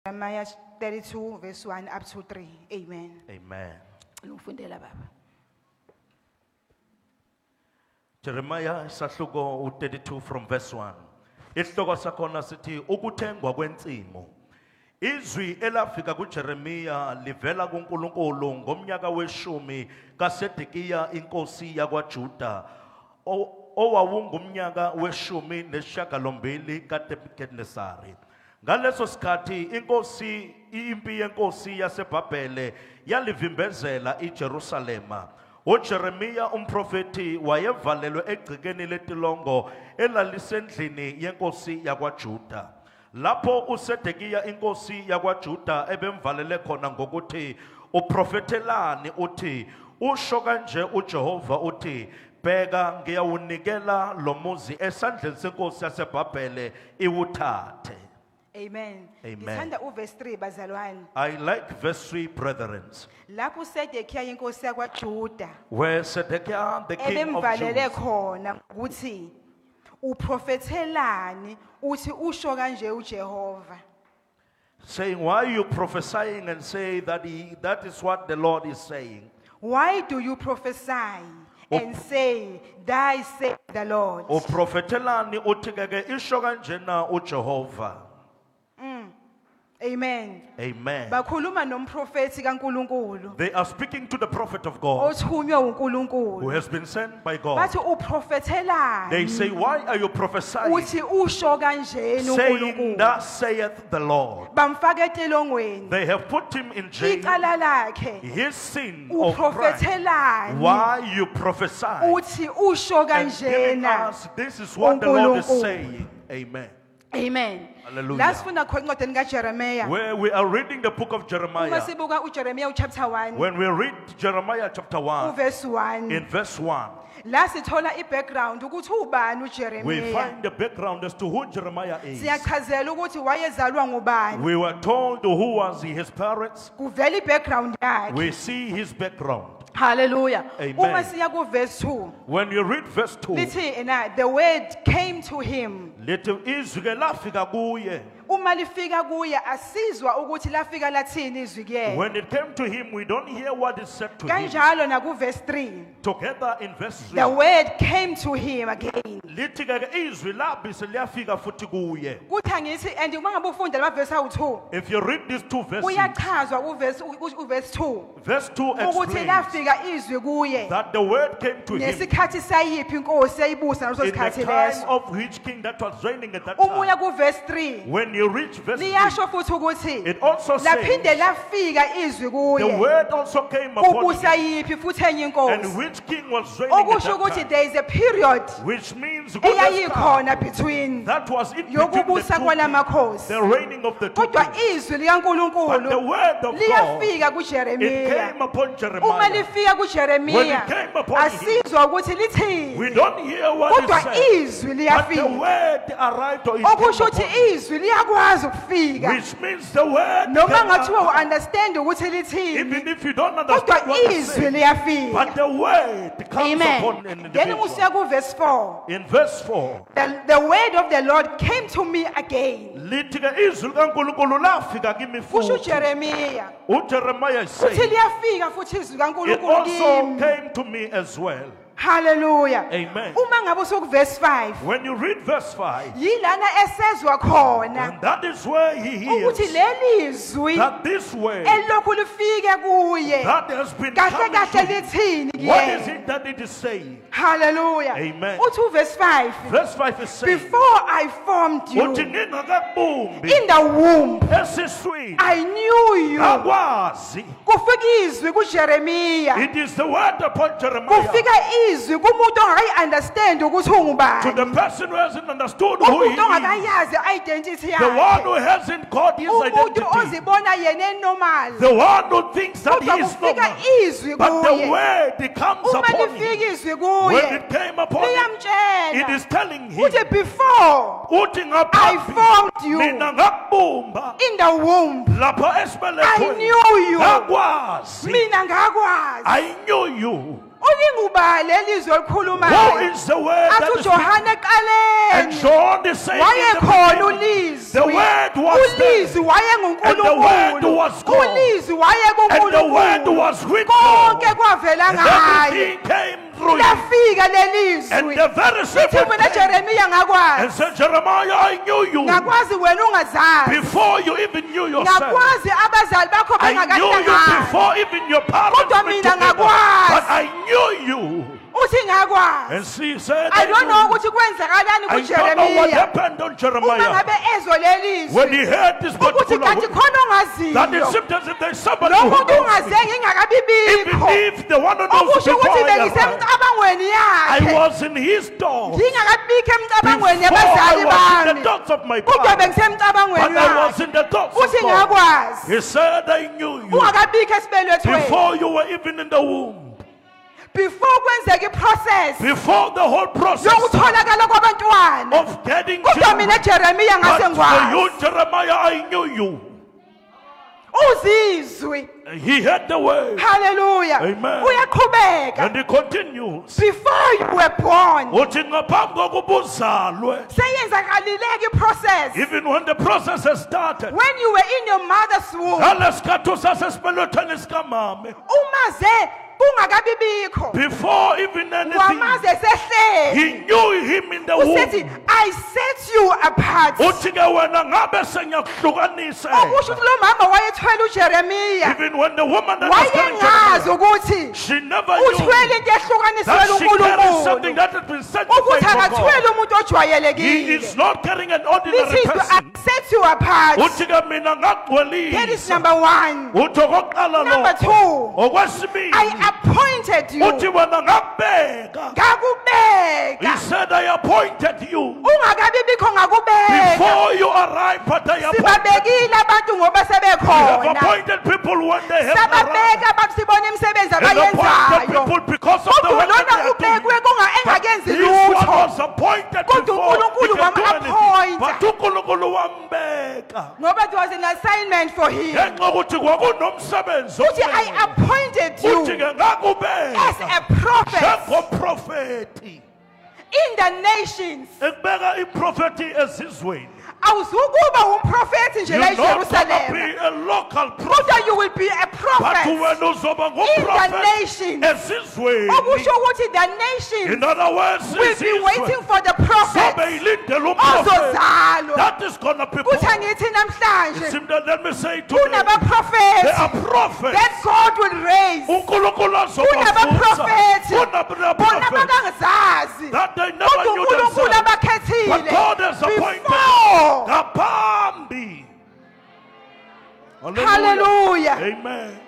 Jeremiah 32 verse 1 up to 3. Amen. Amen. Ngifundela baba. Jeremiah sahluko 32 from verse 1. Isihloko sakhona sithi ukuthengwa kwentsimo. Izwi elafika kuJeremiya livela kuNkulunkulu ngomnyaka weshumi kaSedekiya inkosi yakwaJuda owawungumnyaka weshumi nesishiyagalombili kaNebukadnesari. Ngaleso sikhathi impi yenkosi yaseBhabhele yalivimbezela iJerusalema. uJeremiya umprofeti wayevalelwe egcikeni letilongo elalisendlini yenkosi yakwaJuda. Lapho uSedekiya inkosi yakwaJuda ebemvalele khona ngokuthi uprofethelani uthi usho kanje uJehova uthi bheka ngiyawunikela lo muzi esandleni senkosi yaseBhabhele iwuthathe. Amen. Amen. Ngithanda uverse 3 bazalwane. I like verse 3, brethren, Lapho uSedekiya inkosi yakwaJuda where Zedekiah the king of ebemvalele Jews khona ukuthi uprofethelani uthi usho kanje uJehova. saying, why are you prophesying and say that that is what the Lord is saying? Why do you prophesy and say, thy say the Lord? Uprofethelani uthi ke isho kanjena uJehova. Amen. Amen. Bakhuluma nomprofeti kaNkuluNkulu They are speaking to the prophet of God othunywe who uNkulunkulu. has been sent by God. Bathi uprofethelani They say, why are you prophesying? uthi usho kanjeni Saying, uNkulunkulu. thus saith the Lord. Bamfaka etilongweni. They have put him in jail. Icala lakhe His sin of crime. uprofethelani Why you prophesy? uthi usho And giving kanjena. us, this is what the Lord is uNkulunkulu. saying. Amen. Amen. Hallelujah. Lasifunda khona encwadini kaJeremiah. Where we are reading the book of Uma Jeremiah. sibuka uJeremiah chapter 1 When we read Jeremiah chapter 1, verse 1 in verse 1, la sithola ibackground ukuthi ubani we uJeremiah. find the background as to who Jeremiah is. Siyachazela ukuthi wayezalwa ngubani. We were told who was his parents. Kuvela ibackground yakhe. We see his background. Hallelujah. Amen. Uma siya ku verse 2 When you read verse 2, lithi ena the word came to him. lithi izwi ke lafika kuye. Uma lifika kuye asizwa ukuthi lafika lathini izwi kuyena. When it came to him, we don't hear what is said to him. Kanjalo na ku verse 3 Together in verse 3, the word came to him again. lithi ke izwi labise liyafika futhi kuye. Kuthi angithi and uma ngabe ufunda lama verse awu2 If you read these two verses, uyachazwa uverse 2 verse 2 ukuthi explains lafika izwi kuye that the word came to him nesikhathi sayiphi inkosi eyibusa ngaleso in the sikhathi time leso. of which king that was reigning at that Umuya time. ku verse 3 When you reach verse 3, liyasho futhi ukuthi it also laphinde says lafika izwi the kuye word also came upon ubusa him. yiphi futhi enye And inkosi. which king was reigning at Okusho that ukuthi time? there is a period Which means good time eyayikhona between that was in between yokubusa the two kwalamakhosi. kings, the reigning of the two Kodwa kings. izwi But the likaNkulunkulu word of God, liyafika it kuJeremiya. came upon Uma Jeremiah. lifika When kuJeremiya it came upon him, asizwa ukuthi we lithini. don't hear what Kodwa is said. izwi But the liyafika. word arrived or it Okusho came ukuthi upon him. izwi liyakwazi ukufika. Which means the word Noma came ngathiwa up. understand ukuthi lithini. Even if you don't Kodwa understand what is izwi said, liyafika. but the word comes upon an Amen. Then individual. usiya ku verse 4. In verse 4, The word of the Lord came to me again. lithi ke izwi likaNkulunkulu lafika kimi Kusho futhi. uJeremiya uJeremiah is uthi saying, liyafika futhi izwi it kaNkulunkulu also kimi. came to me as well. Hallelujah. Amen. Uma ngabe usuku verse 5 When you read verse 5, yilana esezwa khona and that is where he hears ukuthi leli zwi that this word elokhu lifike kuye that has been kahle coming kahle to him, lithini what is kuyena. it that it is saying? Hallelujah. Amen. Uthi verse 5 Verse 5 is saying, before I formed you uthi ngingakabumbi in the womb esiswini I knew you. akwazi. Kufika izwi kuJeremiya. It is the word upon Jeremiah, Kufika izwi kumuntu ongakayi understand ukuthi to ungubani. the person who hasn't understood who he Umuntu is, ongakayazi identity the one who yakhe. hasn't got his Umuntu identity, ozibona yena normal. the one who thinks that he Kodwa is kufika normal. izwi But the kuye. word comes Uma upon him. lifika izwi When kuye it came upon him, it liyamtshela is telling him, ukuthi before uthi I ngaphambi formed you mina ngakubumba in the womb lapho I esibelethweni knew you. ngakwazi. Mina ngakwazi. I knew you. Ulingubani lelizwe Who elikhulumayo? is the word that Athi is speaking? uJohane And eqaleni John is saying in the wayekhona beginning, ulizwi. the word word was there. Ulizwi And the word wayenguNkulunkulu. was God. Ulizwi And the word wayenguNkulunkulu. was with Konke God. kwavela And ngaye. everything came through him. Lafika And lelizwi. the very same Lithi word mina came Jeremiya and ngakwazi. said, Jeremiah, I knew you Ngakwazi wena ungazazi. before you even knew yourself. Ngakwazi abazali bakho I knew you bengakahlangani. before even your parents Kodwa were mina together. ngakwazi. But I knew you. Uthi ngakwazi. And she said, I don't know knew. ukuthi kwenzakalani I don't know what kuJeremiya. happened on Uma Jeremiah. ngabe ezwe lelizwi. When he heard this Ukuthi particular kanti word, khona that it ongaziyo. seemed as if there's somebody Lo who muntu knows me. ungazengi ingakabi Even bikho. if the one who knows Okusho before ukuthi I arrived, bengisemcabangweni I yakhe. was in his thoughts. Ngingakabikho emcabangweni Before I yabazali was in the bami. thoughts of my Kodwa parents. bengisemcabangweni But I was wakhe. in the thoughts of Uthi God. ngakwazi. He said, I knew you Ungakabikho esibelethweni. before you were even in the womb. Before kwenzeka iprocess Before the whole process yokutholakala kwabantwana. of getting Kodwa mina children. Jeremiya ngase But for ngikwazi. you, Jeremiah, I knew you. Uzizwi. He heard the word. Hallelujah. Amen. Uyaqhubeka. And he continues. Before you were born. Uthi ngaphambi kokuba uzalwe, Seyenzakalileke iprocess. even when the process has started, When you were in your mother's womb. ngalesikhathi usasesibelethweni sikamama, Uma ze kungakabi bikho. before even anything, Wamaze sehleli. he knew him in the Usithi womb. I set you apart. Uthi ke wena ngabe sengiyakuhlukanisa. Okusho ukuthi lo mama wayethwele uJeremiya. Even when the woman that was telling Wayengazi Jeremiah, ukuthi she never knew uthwele into ehlukaniswe that she carries something uNkulunkulu. that has been sanctified Ukuthi for akathwele God. umuntu He is ojwayelekile. not carrying an ordinary This is I person. set you apart. Uthi ke mina That is ngakugcwelisa. number one. Uthi okokuqala Number lokho. two, Okwesibili, I appointed you. uthi wena ngakubeka. He Ngakubeka. said, I appointed you. Ungakabi bikho ngakubeka. Before you arrive, but I appointed. Sibabekile abantu ngoba We have sebekhona. appointed people when they have arrived. Sababeka abantu sibona imisebenzi And appointed abayenzayo. people because of the Kodwa work that they lona are doing. ubekwe engakenzi This one lutho. was appointed Kodwa before he uNkulunkulu can do anything. wam-appointa. But uNkulunkulu wambeka. Ngoba it was an assignment for him. Ngenxa yokuthi kwakunomsebenzi Uthi I okumele. appointed Uthi you ke as ngakubeka a prophet njengoprofethi. in the nations. Ekubeka iprofethi ezizweni. Awuzukuba umprofeti nje la You're not gonna eJerusalem. be a local Kodwa prophet. you will be a But prophet wena uzoba in the ngumprofethi nations. ezizweni. Okusho ukuthi the nations In other words, will be waiting for the prophet zobe ilindele umprofethi. ozozalwa. That is gonna be Kuthi born. angithi It namhlanje seems that, let me say today, there kunabaprofeti are prophets. that God will raise. uNkulunkulu Kunabaprofethi azobafutha. bona Kunabaprofethi bangazazi. that they never Kodwa knew uNkulunkulu themselves. But abakhethile God has appointed before. ngaphambi. Hallelujah. Amen.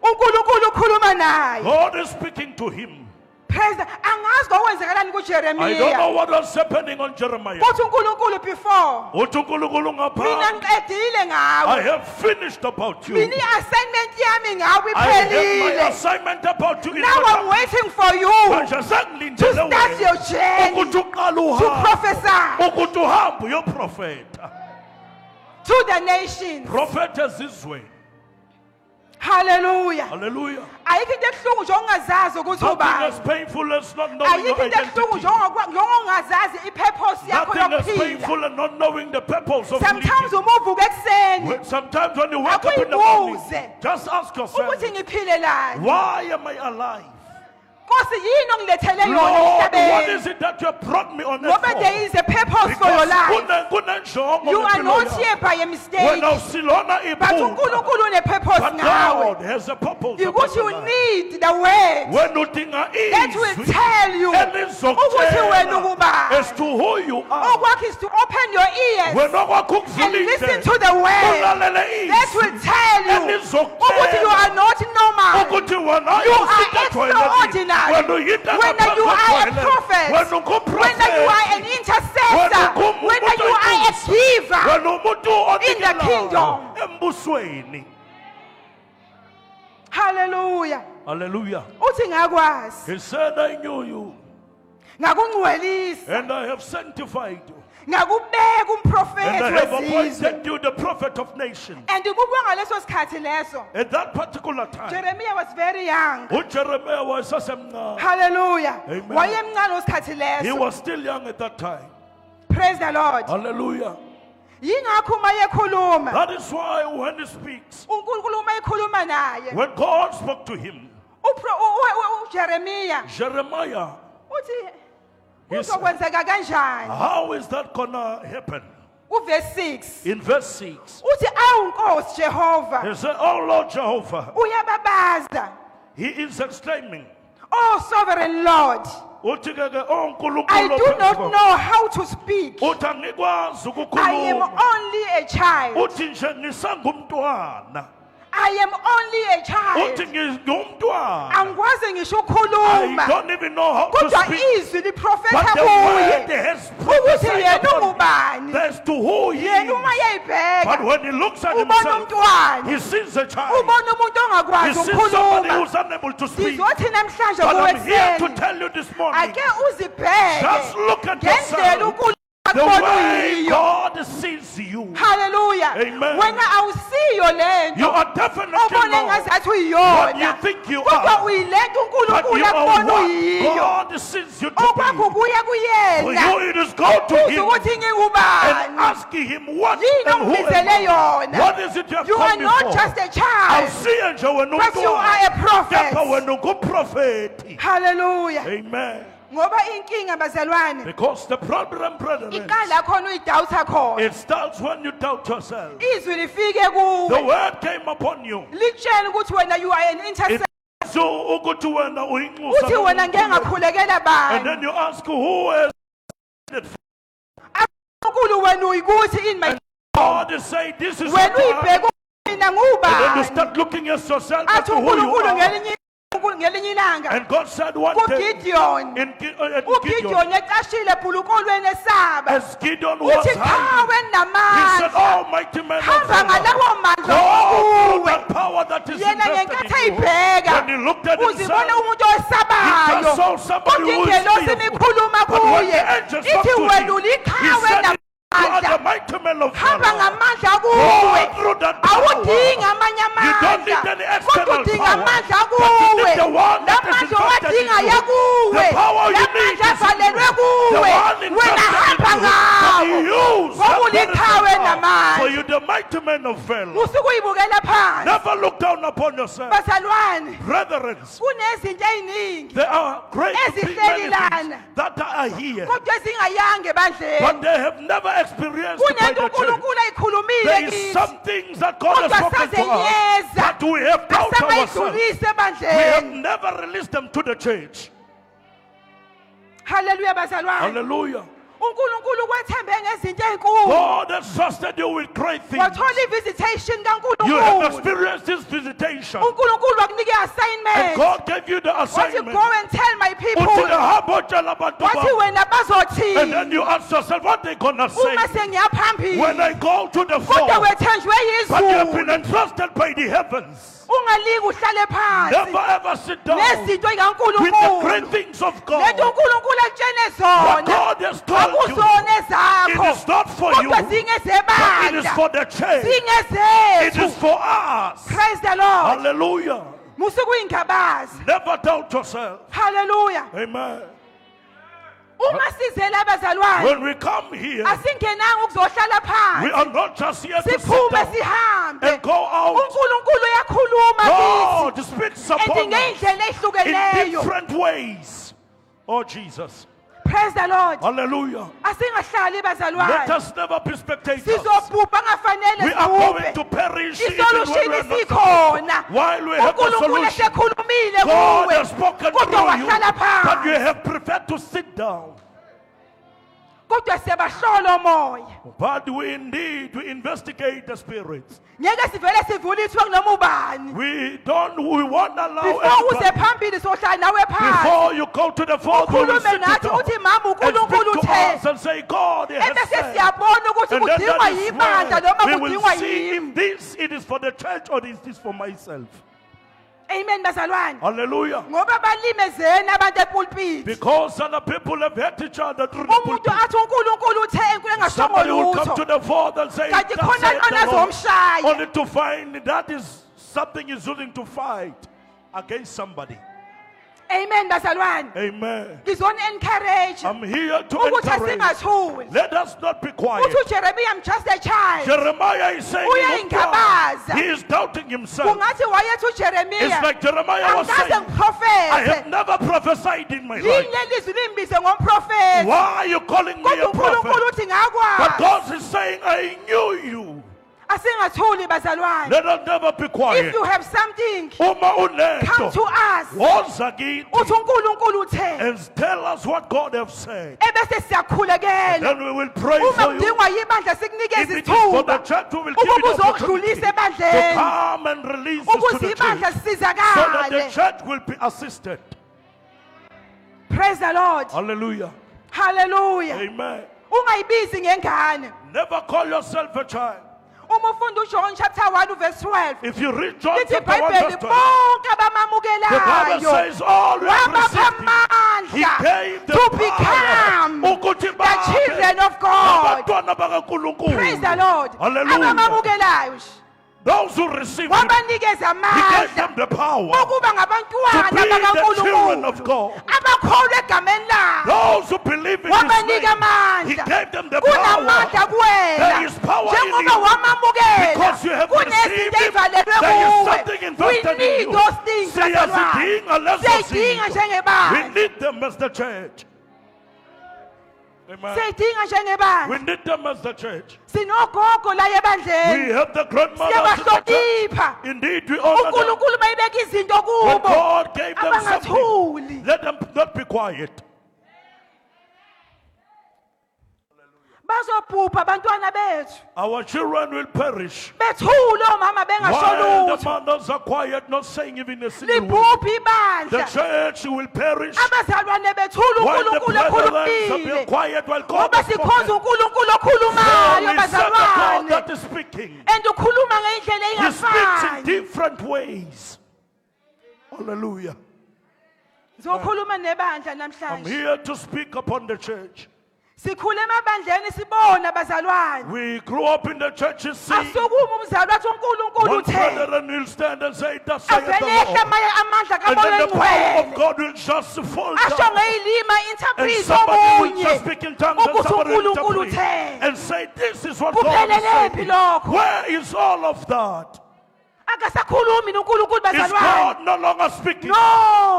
uNkulunkulu ukhuluma naye. God is speaking to him. Praise the- angazi kwakwenzakalani I don't know kuJeremiya. what was happening on Jeremiah. Kuthi uNkulunkulu before. Uthi uNkulunkulu Mina ngaphambi. ngiqedile I ngawe. have finished about you. Mina i-assignment yami ngawe I have my iphelile. assignment about you. Now I'm waiting for you Manje to sengilindele start your wena journey ukuthi uqale to uhambo. prophesy Ukuthi uhambe uyoprofetha. to the nations. Prophet ezizweni. Hallelujah. Hallelujah. Ayikho into ebuhlungu nje ongazazi ukuthi Nothing ubani. as painful as not knowing your Ayikho into ebuhlungu identity. nje ongazazi i-purpose yakho Nothing as yokuphila. painful as not knowing the purpose of Sometimes living. uma uvuka ekuseni Sometimes when you wake up in the morning, Akuyibuze. just ask yourself, ukuthi ngiphile lani. why am I alive? Nkosi yini ongilethele yona Lord, what emhlabeni? is it that you have brought me on earth Ngoba there for? is a purpose for your Because life. kunenjongo You are ngempilo not yakho. here by a mistake. Wena usilona But iphupho. uNkulunkulu une-purpose But ngawe. God has a purpose Ukuthi about your you life. need the word When udinga that will izwi tell you ukuthi wena elizokutshela ungubani. as to who you are. Okwakho is to open your ears Wena okwakho and listen ukuvulile to the word ulalele that izwi will tell you ukuthi you are not normal. ukuthi wena You are ayisita extraordinary. wena uyinto Whether you are a engaphandle prophet, wena whether you are an intercessor, whether you are a giver wena umuntu in the kingdom. embusweni. Hallelujah. Hallelujah. Uthi ngakwazi, He said, I knew you ngakungcwelisa, and I have sanctified you ngakubeka and umprofeti I have wezizwe. appointed you the prophet of nations. And kubukwa ngaleso sikhathi leso, At that particular time, Jeremiah was very young. uJeremiah wayesasemncane. Hallelujah. Amen. Wayemncane ngesikhathi He leso. was still young at that time. Praise the Lord. Hallelujah. Yingakho uma ekhuluma, That is why when he speaks, uNkulunkulu uma ekhuluma naye, when God spoke to him, uJeremiah Jeremiah, uthi Yes, kuzokwenzeka kanjani? how is that gonna happen? Uverse 6 In verse 6, uthi awu Nkosi Jehova he said, Oh Lord Jehovah, uyababaza, he is exclaiming, oh sovereign Lord, uthi ke, "Oh, nkulunkulu I do not ophezulu, know how to speak. uthi angikwazi I am ukukhuluma." only a child. Uthi nje ngisangumntwana. I am only a child. Uthi ngingumntwana. Angikwazi ngisho I ukukhuluma. don't even know how to Kodwa speak. izwi liprofetha But the word kuye has ukuthi prophesied yena upon ungubani. him as to who he Yena uma is. But yayibheka when he looks at ubona himself, umntwana, he sees a child. ubona umuntu He ongakwazi sees somebody ukukhuluma. who's unable to speak. Sizothi namhlanje But I'm here to kuweseni tell you this morning, ake uzibheke just look at ngendlela yourself. uNkulunkulu The akubona way uyiyo. God sees you. Hallelujah. Amen. Wena awusiyo You lento are definitely obone not ngazathi what you uyiyona, think you kodwa are. uyilento But uNkulunkulu you are akubona what uyiyo. God sees you to Okwakho be. kuya For kuyena you it is go to uze him ukuthi and ngingubani, asking him what yini and who ongibizele am I? yona. What is it you have You are come me not for? just a child, Awusiye nje wena but you are a umntwana. prophet. Kepha wena unguprofeti. Hallelujah. Amen. Ngoba inkinga bazalwane Because the problem, brethren, iqala khona uyidawutha khona, it starts when you doubt yourself. izwi lifike The kuwe word came upon you. likutshela ukuthi wena you are an intercessor, So ukuthi wena uyinxusa uthi wena ngeke kaNkulunkulu. ngakhulekela And bani. then you ask who is it for? uNkulunkulu wena uyikuthi in my God is saying this is wena what I am. uyibheka mina And then you ngubani, start looking at yourself as athi to who you uNkulunkulu are. ngelinye ilanga And God said one day kuGideon, in Gideon, uGideon ecashile ebhulukolweni esaba, as Gideon was uthi hiding, chawe he said, namandla "Oh, mighty man of hamba valor, ngalawo mandla go through okuwe. that power that is Yena invested ngenkathi in you." eyibheka When he looked at uzibona himself, umuntu he owesabayo, just saw somebody kodwa who is ingelosi fearful. imikhuluma But when kuye the angels talked ithi to wena him, he ulikhawe said, "You are the namandla mighty man of hamba valor. ngamandla Go kuwe, through that power. awudingi amanye You don't need amandla any kodwa external udinga power, amandla but you kuwe, need the one that is lamandla invested in owadinga you. yakuwe, The power you need lamandla is in avalelwe you. The kuwe, one wena invested hamba in you, but you ngawo use that ngoba very ulikhawe power. For namandla. you, the mighty man of valor. Usuke uyibukela phansi Never look down upon yourself. bazalwane, Brethren, kunezinto eziningi there are great many things ezihlelelana that are here, kodwa ezingayanga but ebandleni. they have never experienced by Kunento the church. uNkulunkulu ayikhulumile There is kithi some things that God has kodwa spoken to us sazenyeza that we have doubted ourselves. asabayidlulise We have ebandleni. never released them to the church. Hallelujah bazalwane. Hallelujah. uNkulunkulu kwethembe ngezinto ezinkulu. God has trusted you with great things. Wathola i-visitation You have kaNkulunkulu. experienced this visitation. uNkulunkulu wakunike And assignment. God gave you the Wathi assignment. go and tell my people. Uthi hamba utshela abantu Wathi bakho. wena bazothi And then you ask yourself, what they gonna say uma sengiyaphambili when I go to the kodwa fore? wethenjwe But you have yizulu. been entrusted by the heavens. Ungaliki uhlale Never phansi ever sit down nezinto with the great zikaNkulunkulu. things of Lento God. uNkulunkulu akutshene What zona God has told you, akusona it ezakho is not for you, kodwa but it is zingezebandla for the church. It is zingezethu. for us. Praise the Lord. Hallelujah. Musuke uyingabazi. Never doubt yourself. Hallelujah. Amen. Uma sizela abazalwane When we come here, asingenanga ukuzohlala we phansi are not just here to sit siphume down sihambe. and go out. uNkulunkulu uyakhuluma kithi God speaks and upon us ngeyindlela in ehlukeneyo. different ways. Oh, Jesus. Praise the Lord. Hallelujah. Asingahlali Let bazalwane us never be spectators. sizobhubha ngafanele We are going to sibhubhe. perish even when Isolution we are not. isikhona. While we have the uNkulunkulu solution, esekhulumile God kuwe has spoken kodwa through you, wahlala but you phansi have preferred to sit down. kodwa siyabahlola umoya. But we investigate the spirits. Ngeke sivele sivule ithiwe kunoma ubani. We won't allow Before uze anybody. phambili sohlala nawe phansi. Before you go to the fore, we will Ukhulume sit you nathi down uthi mama and uNkulunkulu speak to uthe. us and say, God has Ebese said. siyabona ukuthi And then kudingwa that is yibandla noma when we will kudingwa see yimi. if this it is for the church or is this for myself. Amen bazalwane. Hallelujah. Ngoba balimezene abantu epulpit. Because other people have hurt each other through the Umuntu pulpit. athi uNkulunkulu uthe enkulu engashongo Somebody will come to lutho. the Father and say, Kanti "Thus khona saith the lona Lord," azomshaya. only to find that is something is using to fight against somebody. Amen bazalwane. Amen. Ngizona-encourage I'm here to ukuthi encourage. singathuli. Let us not be quiet. Uthi uJeremiah, I'm just a child. Jeremiah is saying, Uyayingabaza. he is doubting himself. Kungathi wayethi It's uJeremiah, like Jeremiah was saying, angikaze I have ngiprofethe. never prophesied in my Yini life. lelizwi limbize ngomprofethi? Why are you calling me Kodwa a prophet? uNkulunkulu uthi But ngakwazi. God is saying, I knew you. Asingathuli bazalwane. Let us never be If quiet. you have something, Uma come unento, to us. woza kithi, Uthi uNkulunkulu uthe. and tell us what God has said. Ebese siyakhulekela. Then we will pray Uma for you. kudingwa yibandla If sikunikeza it is for the ithuba church, we will give ukuba it opportunity uzokudlulisa to ebandleni come and release this to ukuze the ibandla church, so that the lisizakale. church will be assisted. Praise the Lord. Hallelujah. Hallelujah. Amen. Ungayibizi ngengane. Never call yourself a child. Uma ufunda uJohn chapter 1 verse 12. If you read John Lithi chapter 1 iBhayibheli verse 12, bonke the Bible abamamukelayo says all who have wabapha received him, he amandla gave them to power become ukuthi the babe children of God. abantwana bakaNkulunkulu. Praise the Lord. Hallelujah. Abamamukelayo Those who received him, wabanikeza he gave amandla them the power ukuba to ngabantwana be the children bakaNkulunkulu of God. abakholwa egameni lakhe. Those who believe in his Wabanika name, he amandla. gave them the Kunamandla power. kuwena. There is power in Njengoba you. wamamukela Because you have received kunezinto him, ezivalelwe there is kuwe. something We invested in need you. those things Siyazidinga lezo siyayidinga zinto. njengebandla. We need them as the church. Amen. Siyayidinga njengebandla. We need them as the church. Sinogogo la We ebandleni. have the grandmothers in the church. Siyabahlonipha. Indeed, we honor them. uNkulunkulu mayibeka izinto When kubo God gave them something, abangathuli. let them not be quiet. Bazobhubha abantwana bethu. Our children will perish. Bethule omama bengasho While the lutho. mothers are quiet, not saying even a single word. Libhubhe The ibandla. church will perish. Abazalwane bethule While the uNkulunkulu brethren are ekhulumile. quiet while God Ngoba is sikhonza spoken. uNkulunkulu For okhulumayo we serve a God bazalwane. that is speaking. And ukhuluma ngendlela He speaks in engafani. different ways. Hallelujah. Ngizokhuluma nebandla I'm namhlanje. here to speak upon the church. Sikhule emabandleni sibona bazalwane. We grew up in the churches seeing Asukuma umzalwane athi uNkulunkulu one uthe. brethren will stand and say, thus saith the Avele Lord. amandla And then the kamoya power of engcwele. God will just fall Asho down. ngeyilima And interpret somebody will omunye. just speak in tongues and Ukuthi somebody will uNkulunkulu interpret uthe. and say, this is what God is Kuphelelaphi saying. lokho? Where is all of that? Akasakhulumi noNkulunkulu Is bazalwane. God no longer speaking? No.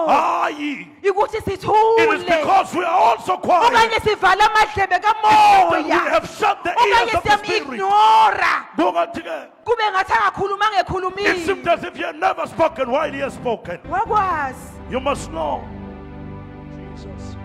Aye. Ukuthi It is sithule. because we are also quiet. Okanye sivala amadlebe That we kamoya. have shut the Okanye ears of the spirit. siyam-ignora. Bungathi-ke, Kube ngathi angakhuluma it seems angekhulumile. as if you have never spoken while he has spoken. Wakwazi. You must know. Jesus.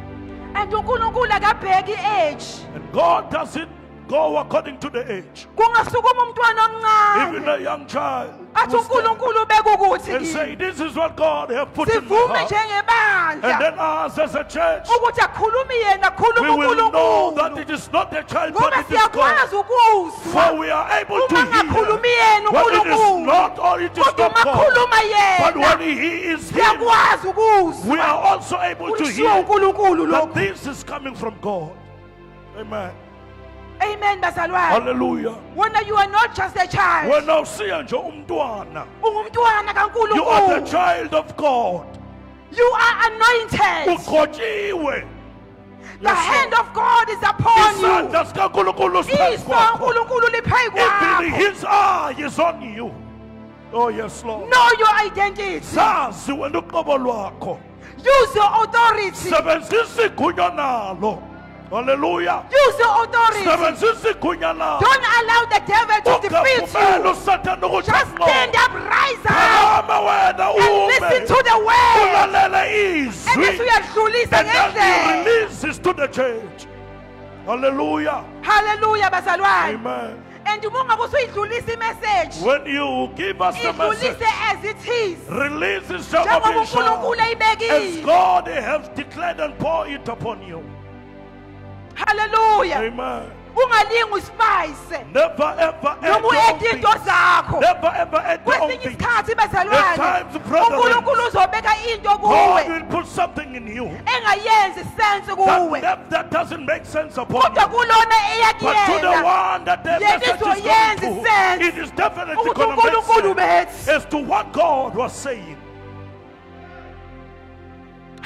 And uNkulunkulu akabheki age. And God doesn't go according to the age. Kungasukuma umntwana Even omncane. a young child Athi will stand uNkulunkulu ubeka ukuthi and say, kimi. this is what God has put in my Sivume heart. And njengebandla then us as a church, ukuthi akhulumi yena we akhuluma will know that uNkulunkulu. it is not the child, but Ngoba it is God. siyakwazi ukuzwa. For we are able to Uma ngakhulumi hear yena when it is uNkulunkulu. not or it is Kodwa not uma God. khuluma But yena when he is him, siyakwazi we ukuzwa. are also able to Ukushiwo hear uNkulunkulu that lokho. this is coming from God. Amen. Amen bazalwane. Hallelujah. When you are not just a child. When I see nje umntwana, Ungumntwana you are the kaNkulunkulu. child of God. You are anointed. Uqhotshiwe. The hand of God is upon you. Isandla sikaNkulunkulu siphezu Iso kwakho. uNkulunkulu liphezu Even kwakho. his eye is on you. Oh yes, Lord. Know your identity. Sazi wena uqobo lwakho. Use your authority. Sebenzisa igunya nalo. Hallelujah. Use your authority. Sebenzisa igunya nalo. Don't allow the devil to defeat Ungavumeli you. uSathane ukuthi Just stand up, rise up, Phakama wena and listen ume. to the word. Ulalele And izwi. this uyadlulisa And then ngendlela. he releases to the church. Hallelujah. Hallelujah bazalwane. Amen. And uma ungabe usuyidlulisa imessage, When you give us the message, idlulise as it is. release it Njengoba uNkulunkulu as eyibekile. God has declared and pour it upon you. Hallelujah. Amen. Ungalingi uspice. Never ever add Noma your own uyedla into things. zakho. Never ever add your own Kwesinye things. isikhathi At bazalwane, times, brethren, uNkulunkulu uzobeka into God kuwe will put something in you engayenzi sense kuwe. that doesn't make sense upon Kodwa you. kulona But to the eyakuyena one that the yena message is izoyenza going sense. to, it is definitely ukuthi going to make uNkulunkulu sense bethi. as to what God was saying.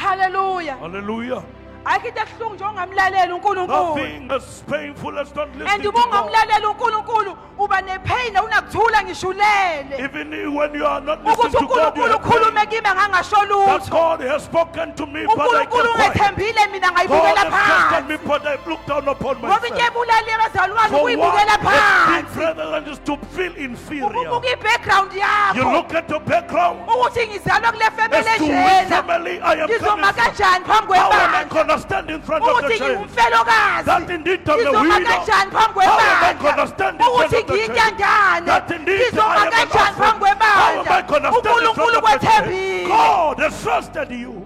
Hallelujah. Hallelujah. Ayikho into ebuhlungu nje ongamlalela uNkulunkulu. Nothing as painful as not And listening to uma God. ungamlalela uNkulunkulu uba nepain unakuthula ngisho ulele. Even when you are not listening Ukuthi to God, you uNkulunkulu have ukhulume pain. kimi ngangasho That lutho. God has spoken to me, but I uNkulunkulu kept quiet. ngethembile mina God ngayibukela has tested me, phansi. but I looked down upon Ngoba into myself. ebulala abazalwane For one, ukuyibukela it's phansi. rather than just to feel inferior. Ukubuka i-background You yakho. look at your background Ukuthi ngizalwa kule family as to which enjena. family I am Ngizoma coming from. kanjani phambi How am I kwebandla? going to stand in front of the Ukuthi church? ngingumfelokazi. That indeed I'm a Ngizoma widow. kanjani phambi How am I kwebandla? going to stand in front Ukuthi of the church? ngiyintandane. That indeed Ngizoma I am an kanjani phambi orphan. How am I kwebandla? going to stand in front uNkulunkulu of the church? kwethembile. God has trusted you.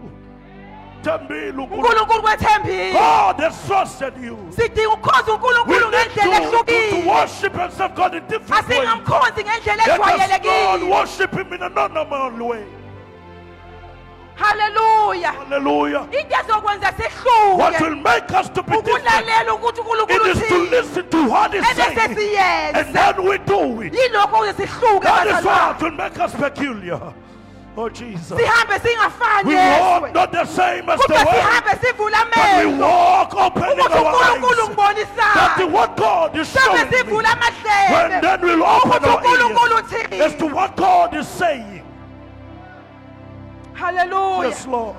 Thembile uNkulunkulu. uNkulunkulu kwethembile. God has trusted you. Sidinga ukukhoza We uNkulunkulu need ngendlela to ehlukile. worship and serve God in different ways. Asingamkhonzi ngendlela Let us not ejwayelekile. worship Him in a non-normal way. Hallelujah. Hallelujah. Into ezokwenza What sihluke will make us to be different? ukulalela ukuthi It uNkulunkulu is to uthini. listen to what He's Ebese saying, and siyenza. then we do it. Yilokho ukuze sihluke That is bazalwane. what will make us peculiar. Oh Jesus. Sihambe singafani We neswe. walk not the same as the Kodwa world, sihambe sivula but we amehlo. walk opening Ukuthi our uNkulunkulu eyes. That ngibonisayo. what God is Sihambe showing me, sivula when amahlebe. then we'll open Ukuthi our uNkulunkulu ears as to uthini. what God is saying. Hallelujah. Yes, Lord.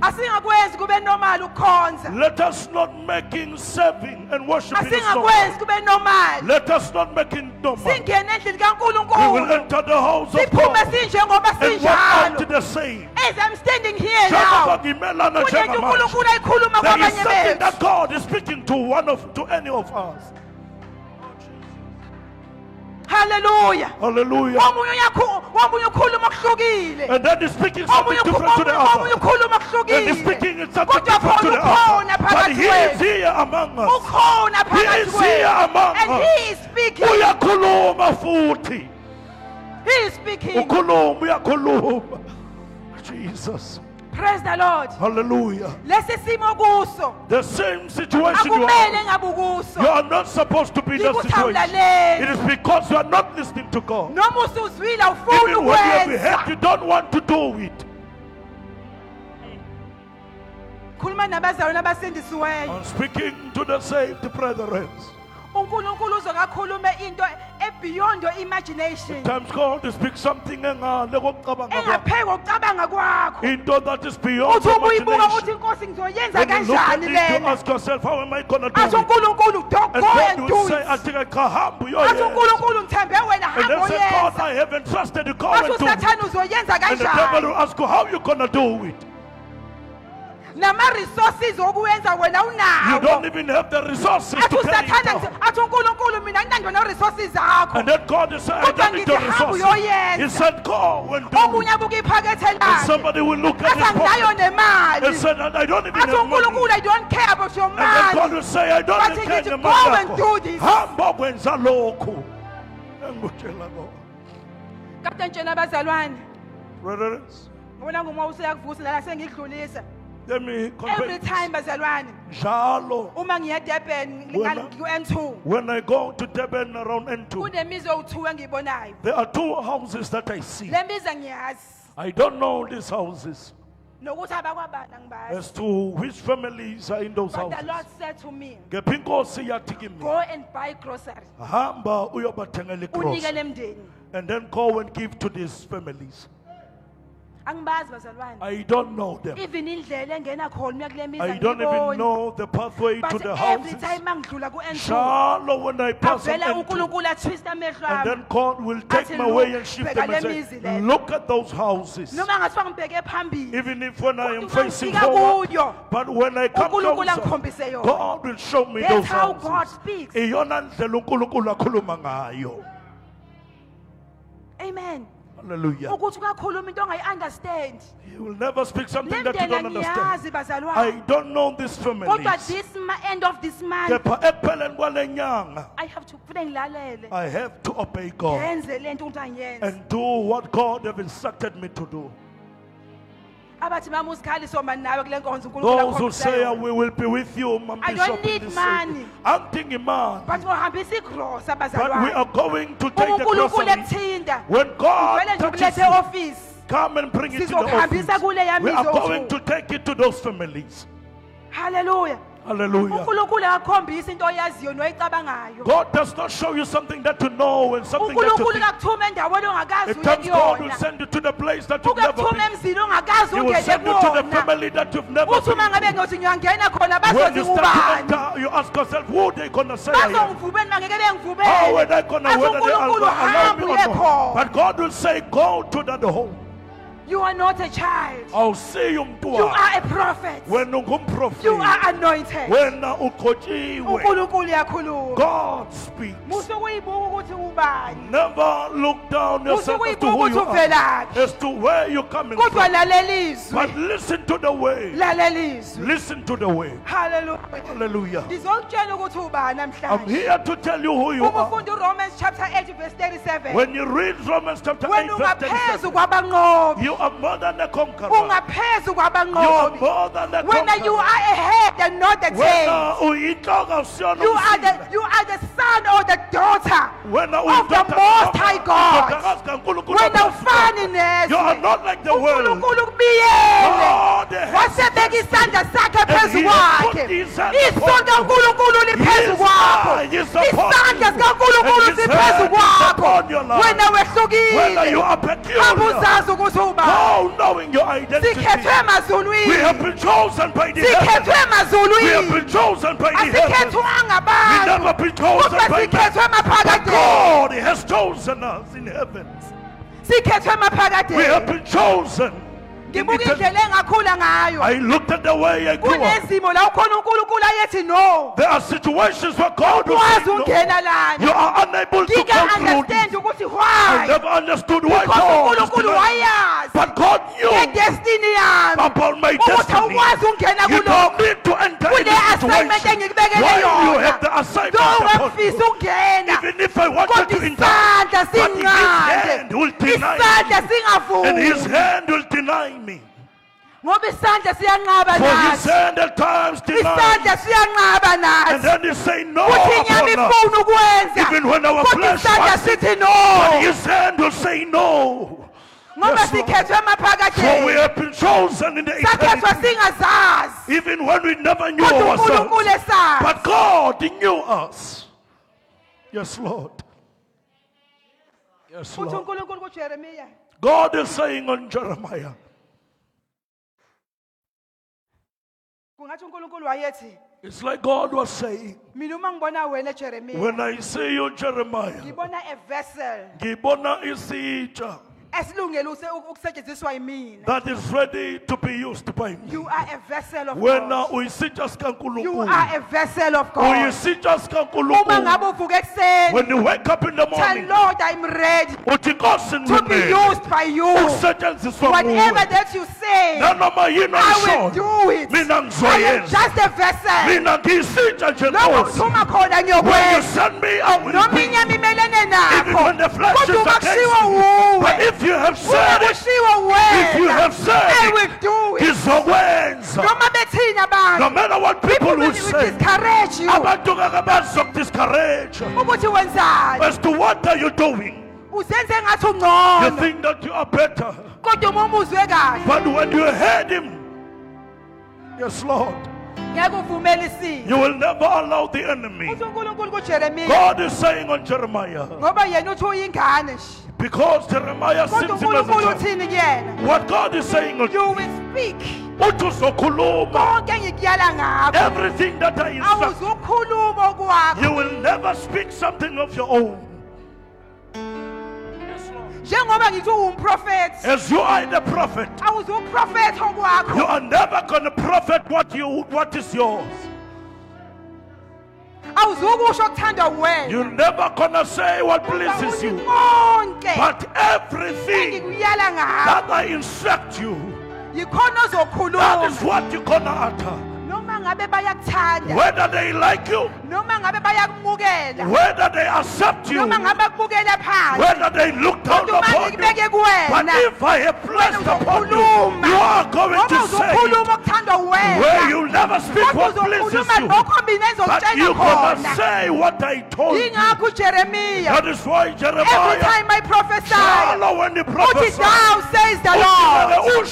Asingakwenzi kube normal ukukhonza. Let us not make serving and worshiping as Asingakwenzi normal. kube normal. Let us not make it normal. Singene endlini We will kaNkulunkulu. enter the house of Siphume God sinjengoba and walk out sinjalo. the same. As I'm standing here Njengoba now. ngimelana Kunento njengamanje. uNkulunkulu ayikhuluma There is kwabanye something bethu. that God is speaking to any of us. Hallelujah. Hallelujah. Omunye ukhuluma okuhlukile. And then he's speaking something Omunye different to the omunye other. ukhuluma And he's okuhlukile. speaking something Kodwa different to the ukhona other. But phakathi he is kwethu. here among us. Ukhona He phakathi is here among kwethu. And us. he is speaking. Uyakhuluma futhi. He is speaking. Ukhuluma, uyakhuluma. Jesus. Praise the Lord. Hallelujah. Lesi simo kuso. The same situation you Akumele are. ngabe kuso. You are not supposed to be in that situation. Ngikuthawulalele. It is because you are not listening to God. Noma usuzwile awufuni Even when you have ukwenza. heard, you don't want to do it. Khuluma nabazalwane abasindisiweyo. I'm speaking to the saved brethren. uNkulunkulu uzokakhuluma into beyond your imagination. Sometimes God speaks something engale kokucabanga kwakho. Engapheki ukucabanga kwakho. Into that is beyond Uthi ubuyibuka imagination. uthi inkosi ngizoyenza When you look at kanjani it, you lena. ask yourself, how am I going to do Athi it? uNkulunkulu don't And go God and will do say, it. I think I can't harm you. Athi Yes. uNkulunkulu ngithembe wena And hamba then say, God, uyenza. I haven't trusted you. Go Athi and do it. uSathane uzoyenza And the devil kanjani. will ask you, how you going to do it? Nama resources okuwenza wena You unawo. don't even have the resources Athi to carry it uSathane out. athi uNkulunkulu mina nginando no resources zakho. And then God is saying, I Kodwa don't need ngithi your hamba resources. uyoyenza. He said, go and do Omunye it. abuka iphakethe And lakhe. somebody will look at Athi his anginayo pocket and nemali. said, I don't even Athi have money. uNkulunkulu I don't care about your And then God money. will say, I don't But even he care needs to the go money and yakho. do this. Hamba kwenza lokhu. Engutshela kona. Kade ntshena abazalwane. Brethren, Ngibona nguma useyakuvusa la sengidlulisa. let me Every confess. time bazalwane Njalo, uma ngiya Durban Wena- ku N2 when I go to Durban around N2, kunemizi owu2 engiyibonayo. there are two houses that I see. Le mizi ngiyazi I don't know these houses nokuthi abakwabani ngibazi. as to which families are in those But the houses. Lord said to me, Kepha inkosi yathi kimi, go and buy grocery. hamba uyobathengela Unikele igrocery emndeni. and then go and give to these families. Angibazi bazalwane. I don't know them. Even indlela engena khona uya kule mizi I don't even angiyiboni. know the pathway to But the every houses. time mangidlula ku N2 Njalo when I pass on avela N2, uNkulunkulu atwist amehlo and ami. then God will take Athi, my way "Look, and shift bheka them and le say, mizi le." look at those houses. Noma ngathiwa ngibheke phambili. Even if when I am Kodwa facing mangifika forward, kuyo. but when I come uNkulunkulu closer, angikhombise yona. God will show me That's those how God houses. speaks. Iyona ndlela uNkulunkulu akhuluma ngayo. Amen. Hallelujah. Ukuthi ukakhuluma into ongayi-understand. He will never speak something Le that you don't ndlela understand. ngiyazi bazalwane. I don't know these Kodwa families. this end of this month Kepha ekupheleni kwale nyanga, I have to kufanele ngilalele. I have to obey God Ngenze le nto ukuthi angiyenze. and do what God have instructed me to do. Abathi mama uzikhali soma nawe kule nkonzo uNkulunkulu Those who akhombise say yona. we will be with you, Mama I Bishop, don't in need this money. city. Angidingi imali. But uhambisa igrosa But we bazalwane. are going to take the uNkulunkulu grocery. ekuthinda. When God Uvele nje touches ukulethe you, office. come and bring it to the Sizokuhambisa office. kule ya We are mizo going uthula. to take it to those families. Hallelujah. Hallelujah. uNkulunkulu akakhombisa into oyaziyo noyicabangayo. God does not show you something that you know and something that you uNkulunkulu think. akakuthuma endaweni ongakazi At uye times God will kuyona. send you to the place that you've never Ukukuthuma been. emzini ongakazi He will ungene send you to the kuwona. family that you've never Uthi uma been. ngabe ngothi ngiyangena khona When bazothi you start to ubani. enter, you ask yourself, who they gonna say I am? Bazongivubeni bangeke bengivubele. How are they gonna Athi whether they are uNkulunkulu allow me hamba or uye not? khona. But God will say, go to that home. You are not a child. I'll see you You are a prophet. when ungumprofeti. You are anointed. When ukhotshiwe. uNkulunkulu uyakhuluma. God speaks. Musukuyibuka ukuthi ubani. Never look down yourself as to Musukuyibuka who ukuthi you are, uvelaphi. as to where you're coming Kodwa from. lalelizwi. But listen to the way. Lalelizwi. Listen to the way. Hallelujah. Hallelujah. Ngizokutshela ukuthi ubani I'm namhlanje. here to tell you who you Uma are. ufunda uRomans chapter 8 verse 37. When you read Romans chapter 8, Wena verse ungaphezu 37, kwabanqobi. you are more than a conqueror. Ungaphezu You are kwabanqobi. more than a Wena you conqueror. are a head and not the tail. When You are the son or the daughter when of the Most High God. Wena ufani you are nezwe. not like the world. uNkulunkulu kubiyele. God has Wasebeka isandla sakhe phezu he has put kwakhe. his hand Iso upon you. likaNkulunkulu liphezu His kwakho. eye is upon Isandla you. sikaNkulunkulu And his siphezu hand is kwakho. upon your life. Wena Whether you wehlukile. are peculiar, Abuzazi ukuthi ubani. oh, knowing your identity. Sikhethwe We have emazulwini. been chosen by the Sikhethwe heavens. We have emazulwini. been chosen by the heavens. Asikhethwanga We never abantu. been chosen Kodwa by sikhethwe man. But emaphakadeni. God has chosen us in heavens. Sikhethwe We have emaphakadeni. been chosen. in Ngibuka eternity. indlela engakhula ngayo. I looked at the way I grew up. Kunezimo la ukhona uNkulunkulu ayethi no. There are situations where God will Ukwazi say no. ungena lana. You are unable to conclude. Ngika-understand ukuthi I why. never understood why Because God is uNkulunkulu denying. wayazi. But God knew Ngedestiny yami. about my Ukuthi destiny. awukwazi ungena You kulokho. don't need to enter Kule into situation assignment engikubekele while you yona. have the assignment Though upon ngifisa you. ungena. Even if I wanted Kodwa to enter, isandla but his sinqande. hand will deny Isandla me. And his singavumi. hand will deny me. Ngoba isandla siyanqaba For his nathi. hand at times denies. Isandla siyanqaba And nathi. then he say no Kuthi inyama upon us. ifuna ukwenza. Even when our Kodwa flesh isandla wants it, sithi but no. his hand will say no. Ngoba Yes, Lord. sikhethwe For we emaphakadeni. have been chosen in the Sakhethwa eternity. singazazi. Even when we never knew Kodwa ourselves. uNkulunkulu esazi. But God knew us. Yes, Lord. Yes, Uthi Lord. uNkulunkulu kuJeremiya. God is saying on Jeremiah, Kungathi uNkulunkulu wayethi, it's like God was saying, mina uma ngibona wena Jeremiya, when I see you, Jeremiah, ngibona a vessel ngibona isitsha esilungele ukusetshenziswa yimina. that is ready to be used by me. You are a vessel of Wena God. uyisitsha You sikaNkulunkulu. are a vessel of God. Uyisitsha Uma sikaNkulunkulu. ngabe uvuka ekuseni, When you wake up in the tell morning, Lord I'm ready uthi Nkosi to be ngimele used by you. ukusetshenziswa Whatever nguwe. that you say, Nanoma yini I will oyishoyo, do it. mina I am ngizoyenza. just a vessel. Mina ngiyisitsha nje Lokho Nkosi. kuthuma khona When you ngiyokwenza. send me, I will Noma be. inyama imelene Even nakho. when the flesh is Kodwa uma against kushiwo me. wuwe. But if you have Uma said it, kushiwo if you wena, have said I it, will do it. ngizokwenza. Noma bethini No abantu. matter what people People will will say, discourage you. abantu ngeke bazokudiscourage. Ukuthi wenzani? As to what are you doing? Uzenze ngathi You ungcono. think that you are better. Kodwa uma umuzwe kahle, But when you heard him, yes, Lord, ngeke uvumele isimo. you will never allow the enemy. Uthi uNkulunkulu kuJeremiya, God is saying on Jeremiah, ngoba yena uthi uyingane nje. because Jeremiah Kodwa seems him as a uNkulunkulu child. uthini kuyena? What God is saying on You will speak. uthi uzokhuluma. Konke engikuyala ngakho. Everything that I instruct, Awuzukhuluma okwakho. you will never speak something of your own. Njengoba ngithi uwumprofeti, As you are the prophet, awuzuprofeti you okwakho. are never going to prophet what is yours. Awuzukusho okuthanda wena. You're never going to say what pleases you. Konke But everything engikuyala ngakho. that I instruct you, Yikhona that ozokhuluma. is what you're going to utter. Noma ngabe bayakuthanda whether they like you, noma ngabe bayakumukela whether they accept you, noma ngabe bakubukela phansi whether they look down kodwa uma upon you. ngikubeke But kuwena if I have blessed wena upon you, uzokhuluma you are going ngoba to say uzokhuluma okuthandwa where uwena you never speak kodwa what pleases uzokhuluma you, lokho mina but engizokutshela you khona cannot say what I told you. yingakho uJeremiya That is why every Jeremiah, time I prophesy Shalom, when he uthi prophesied, thou says the Lord thou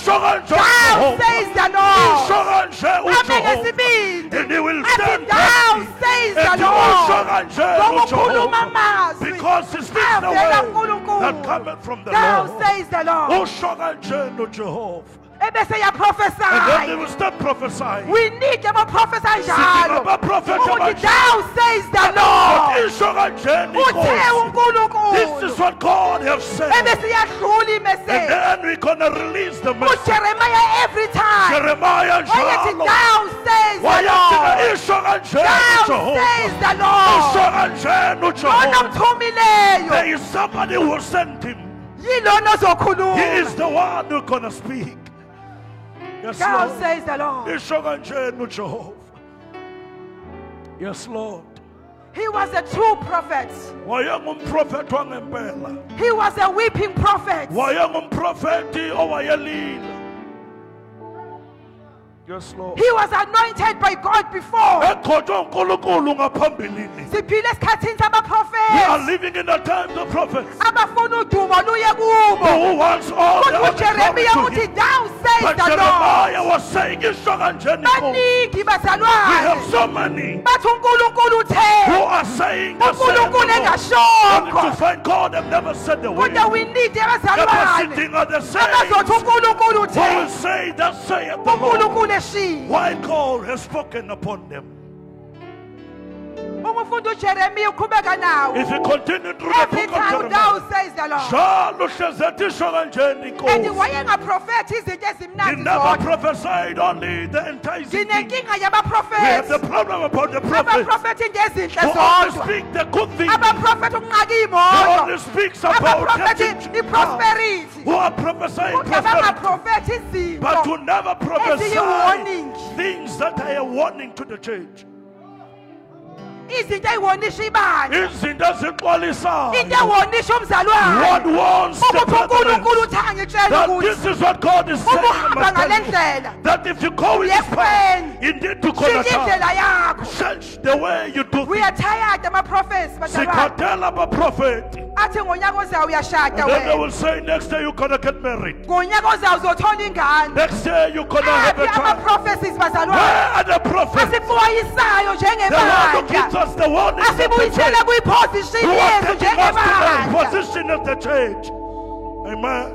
says the Lord ame ngesibindi and he will athi stand thou happy. says the And Lord ngoba ukhuluma Jehovah, amazwi because he speaks the avela word that kuNkulunkulu cometh from the thou Lord. says the Lord Ushokanje Jehovah. ebese And then they yaprophesy will start prophesying. we need abaprofesa Sithi njalo abaprofeti ukuthi abanje. thou says the But Lord Ishokanje uthe Nkosi. This uNkulunkulu is what God has said. ebese yadlula And imessage then we're gonna release the message. uJeremiah every time Jeremiah wayethi njalo. thou says the Wayathina Lord ishokanje thou Jehovah. says the Lord Ishokanje lona Jehovah. mthumileyo There is somebody who sent him. yilona He ozokhuluma is the one who's gonna speak. Yes, thou Lord. says the Lord Ishokanje Jehovah. Yes, Lord. he was a true prophet Wayengumprofeti wangempela. he was a weeping prophet Wayengumprofeti owayelila. Yes, Lord. he was anointed by God before Ekhotshwa uNkulunkulu ngaphambilini. siphile esikhathini We are sabaprofeti living in the time of prophets. abafuna udumo luye kubo Who wants all the kodwa honor uJeremiya coming to uthi him. thou says But the Lord Jeremiah was saying, "Ishokanje Nkosi." baningi We have bazalwane so many bathi uNkulunkulu who uthe are saying the same uNkulunkulu Only to engashongo find God have never said the word. kodwa we need Kepha abazalwane sidinga the abazothi saints uNkulunkulu who will uthe say that saith the Lord. uNkulunkulu eshilo Why God has spoken upon them. uma ufunda uJeremiya uqhubeka nawo If you continue through the every book of time Jeremiah, thou says the Lord njalo hlezi ishokanje and Nkosi. wayengaprofethi izinto He ezimnandi never zodwa prophesied only the enticing thing. nginenkinga We have the yabaprofethi problem about the prophets abaprofethi into ezinhle who only zodwa speak the good things. abaprofethi ukunqaka He iy'moto only speaks about abaprofethi getting i-prosperity who are prophesying kodwa prosperity, bangaprofethi but izinto who never prophesy warning. things that are a warning to the church. izinto ey'wonisha ibandla Izinto ezixwalisayo. into ewonisha What umzalwane wants the ukuthi uNkulunkulu brethren, uthi angitshele that ukuthi this is what God is saying. uma I uhamba must tell ngale you, ndlela that if you go in this path, yefweni indeed to shintsha corner indlela yakho change the way you do we things. are tired amaprofesi bazalwane Sikhatela abaprofeti. athi ngonyaka ozayo uyashada And then they wena will say next day you're gonna get married. ngonyaka ozayo uzothola ingane Next day you're gonna have a aphi child. amaprofesis Where bazalwane are the prophets? asixwayisayo The one who njengebandla gives us the warning of the asibuyisele church. kwiphosishini Who are yethu taking us to the njengebandla position of the church. Amen.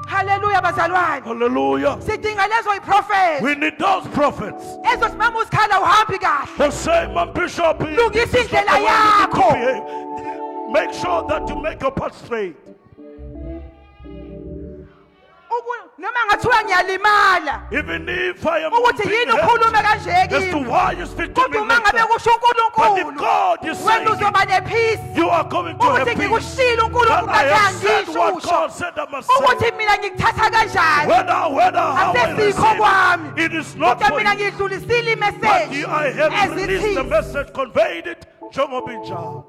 haleluya bazalwane Hallelujah. sidinga lezo yiprofethi We need those prophets ezothi mama usikhala uhambi kahle who say, "My bishop, this Lungisa is not the indlela way you need to yakho." behave." Make sure that you make your path straight. noma ngathiwa ngiyalimala Even if I am ukuthi being yini hurt ukhulume kanje as to kimi why you speak to me kodwa uma like ngabe that. kusho But if uNkulunkulu God is saying wena it, uzoba nepeace you are going to have ukuthi peace. ngikushilo That uNkulunkulu I have said kanti what angishusho God said I must say. ukuthi mina ngikuthatha kanjani Whether how I asesikho kwami receive, it is not kodwa for mina you. ngidlulisile But imessage I have as it released the is message, conveyed it. njengoba injalo.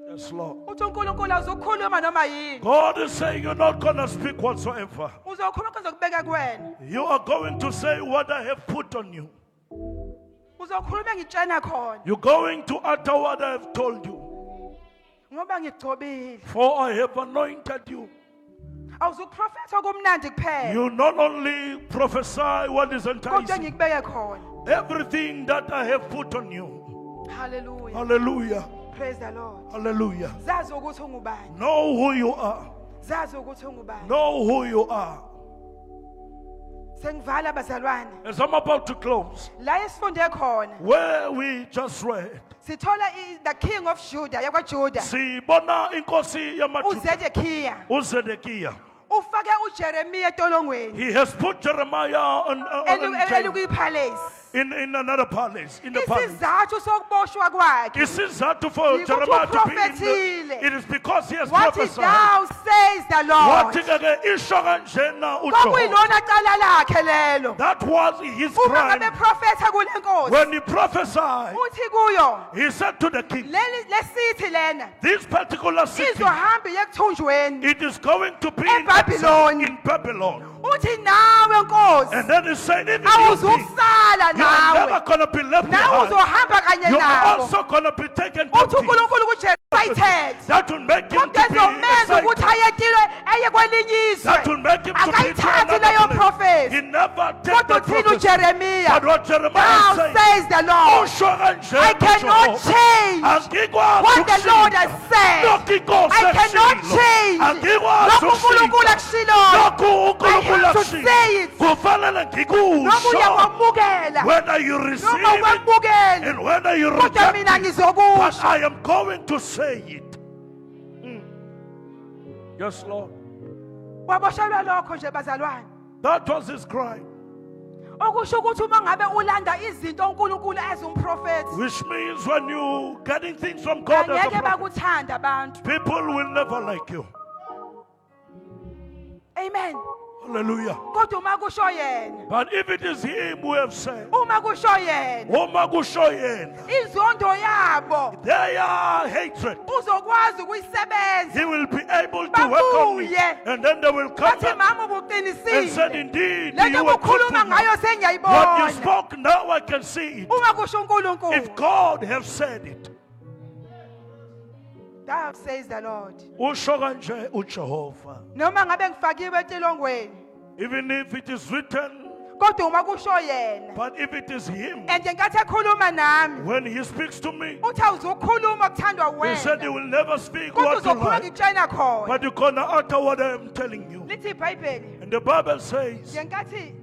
Yes, Lord. uthi uNkulunkulu awuzokhuluma noma yini God is saying you're not going to speak whatsoever. uzokhuluma kuzokubeka kuwena You are going to say what I have put on you. uzokhuluma engitshena khona You're going to utter what I have told you. ngoba ngigcobile For I have anointed you. awuzukuprofetha kumnandi kuphela You not only prophesy what is kodwa enticing, ngikubeke khona everything that I have put on you. hallelujah Hallelujah. praise the Lord Hallelujah. zazi ukuthi ungubani Know who you are. zazi ukuthi ungubani Know who you are. sengivala bazalwane As I'm about to close, la esifunde khona where we just read, sithola the king of Judah yakwaJuda sibona inkosi yamaJuda uZedekhiya uZedekhiya. ufake uJeremiya etolongweni He has put Jeremiah on table, elikwi-palace in another palace, in the palace. Isizathu sokuboshwa kwakhe. Isizathu for Yikuthi Jeremiah to be in uprofethile. it is because he has What prophesied. thou says the Lord. Wathi-ke isho kanjena uJehova. Kwakuyilona cala lakhe lelo. That was his Uma crime. ngabe profetha kule nkosi. When he prophesied, Uthi kuyo. he said to the king, Lesithi lena. this particular city, Izohamba yekuthunjweni. it is going to be in eBabylon. exile in Babylon. Uthi nawe nkosi. And then he said, even you, king, Awuzukusala you are never nawe. going to be left Nawe behind. uzohamba kanye You are nabo. also going to be taken Uthi captive. uNkulunkulu kuJerusalem. That will make him to be Kugezomenza ukuthi excited. ayetilwe eye kwelinye That will izwe. make him to be to Akayithathi leyo another place. prophet. He never take Kodwa the uthini prophecy. uJeremiya? But what Jeremiah Thou said, says the Lord. usho kanje I cannot uJehova. change Angikwazi what the Lord ukushintsha. has said. Lokhu inkosi I cannot eshilo. change Angikwazi lokhu uNkulunkulu ukushintsha. akushiloyo. Lokhu I uNkulunkulu have to akushiyo. say it. Kufanele Noma ngikusho. uyakwamukela. Whether you receive Noma it ukwamukela. and whether you Kodwa reject mina it. But ngizokusho. I am going to say it. Yes, Lord. Waboshelwa lokho nje bazalwane. That was his cry. Okusho ukuthi uma ngabe ulanda izinto uNkulunkulu ezumprofeti. Which means when you getting things from God as a Angeke prophet, bakuthanda abantu. people will never like you. Amen. Hallelujah. Kodwa uma kusho yena. But if it is him who have said, Uma kusho yena. Oma kusho yena, Izondo yabo their hatred, uzokwazi ukuyisebenza. he will be able to welcome me. Babuye. And then they will come Bathi back mama and said, ubuqinisile. indeed, Lento you were ukukhuluma ngayo truthful. What you sengiyayibona. spoke, now I can see it. Uma kusho uNkulunkulu. If God have said it, Thou says the Lord. usho kanje uJehova. Noma ngabe ngifakiwe etilongweni. Even if it is written, Kodwa uma kusho yena. but if it is him, And ngenkathi ekhuluma nami. when he speaks to me, Uthi awuzukhuluma kuthandwa he said he wena. will never speak Kodwa what you uzokhuluma like, ngikutshena khona. but you're gonna utter what I am telling you. Lithi iBhayibheli. And the Bible says, Ngenkathi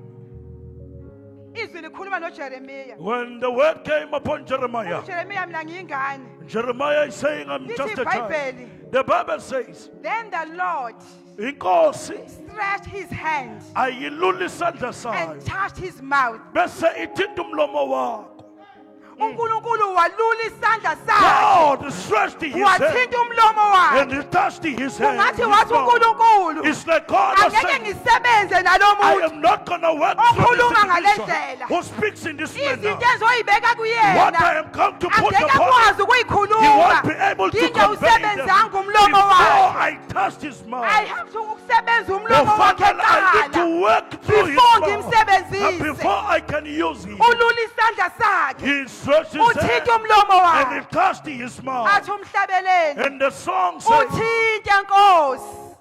izwi likhuluma noJeremiya. when the word came upon Jeremiah, uJeremiya mina ngiyingane. Jeremiah is saying, I'm Lithi just a child. iBhayibheli. The Bible says, Then the Lord inkosi stretched his hand ayilula isandla and sayo touched his mouth. bese ithinta umlomo wakho. uNkulunkulu walula isandla sakhe. God stretched his hand Wathinta umlomo and wakhe. he touched his hand. Ungathi his wathi mouth. uNkulunkulu. It's like God has Angeke said, ngisebenze nalo I muntu. am not going to work through Okhuluma this ngale individual ndlela. who speaks in this manner. Izinto ezoyibeka What kuyena. I am come to put Angeke upon him, akwazi he ukuyikhuluma. won't be able to Ngike convey them usebenzanga before umlomo wakhe. I touched his mouth. I have to ukusebenza umlomo wakhe Father, I need kuqala. to work through his Before mouth. ngimsebenzise. And before I can use him, Ulula isandla sakhe. he stretched his hand Uthinta umlomo and wakhe. he touched his mouth. Athi umhlabeleli. And the song says, Uthinte Nkosi.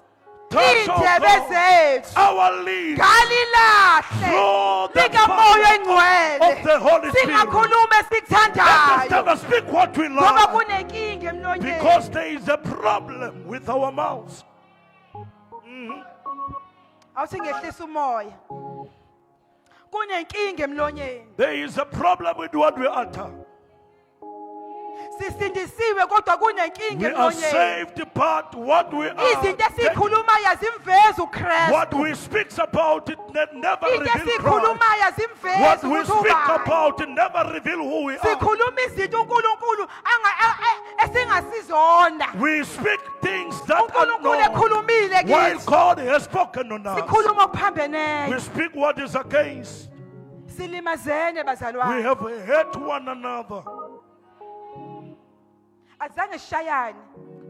touch, O Indebe God, zethu. our lips Kalilahle. through the Lika moya power engcwele. of the Holy Spirit. Singakhuluma Let us esikuthandayo. never speak what we Ngoba love, kunenkinga emlonyeni. because there is a problem with our mouths. Awuthi ngehlisa umoya. Kunenkinga emlonyeni. There is a problem with what we utter. Sisindisiwe kodwa kunenkinga We are emlonyeni. saved, but what we are, Izinto esikhulumayo zimveza uKristu. what we speak about, it never Into reveal Christ. esikhulumayo zimveza What we ukuthi speak ubani. about, it never reveal who we are. Sikhuluma izinto uNkulunkulu esingasizona. We speak things that are uNkulunkulu known, ekhulumile while kithi. God has spoken on us. Sikhuluma okuphambeneyo. We speak what is against. Silimazene We bazalwane. have hate one another. Azange sishayane.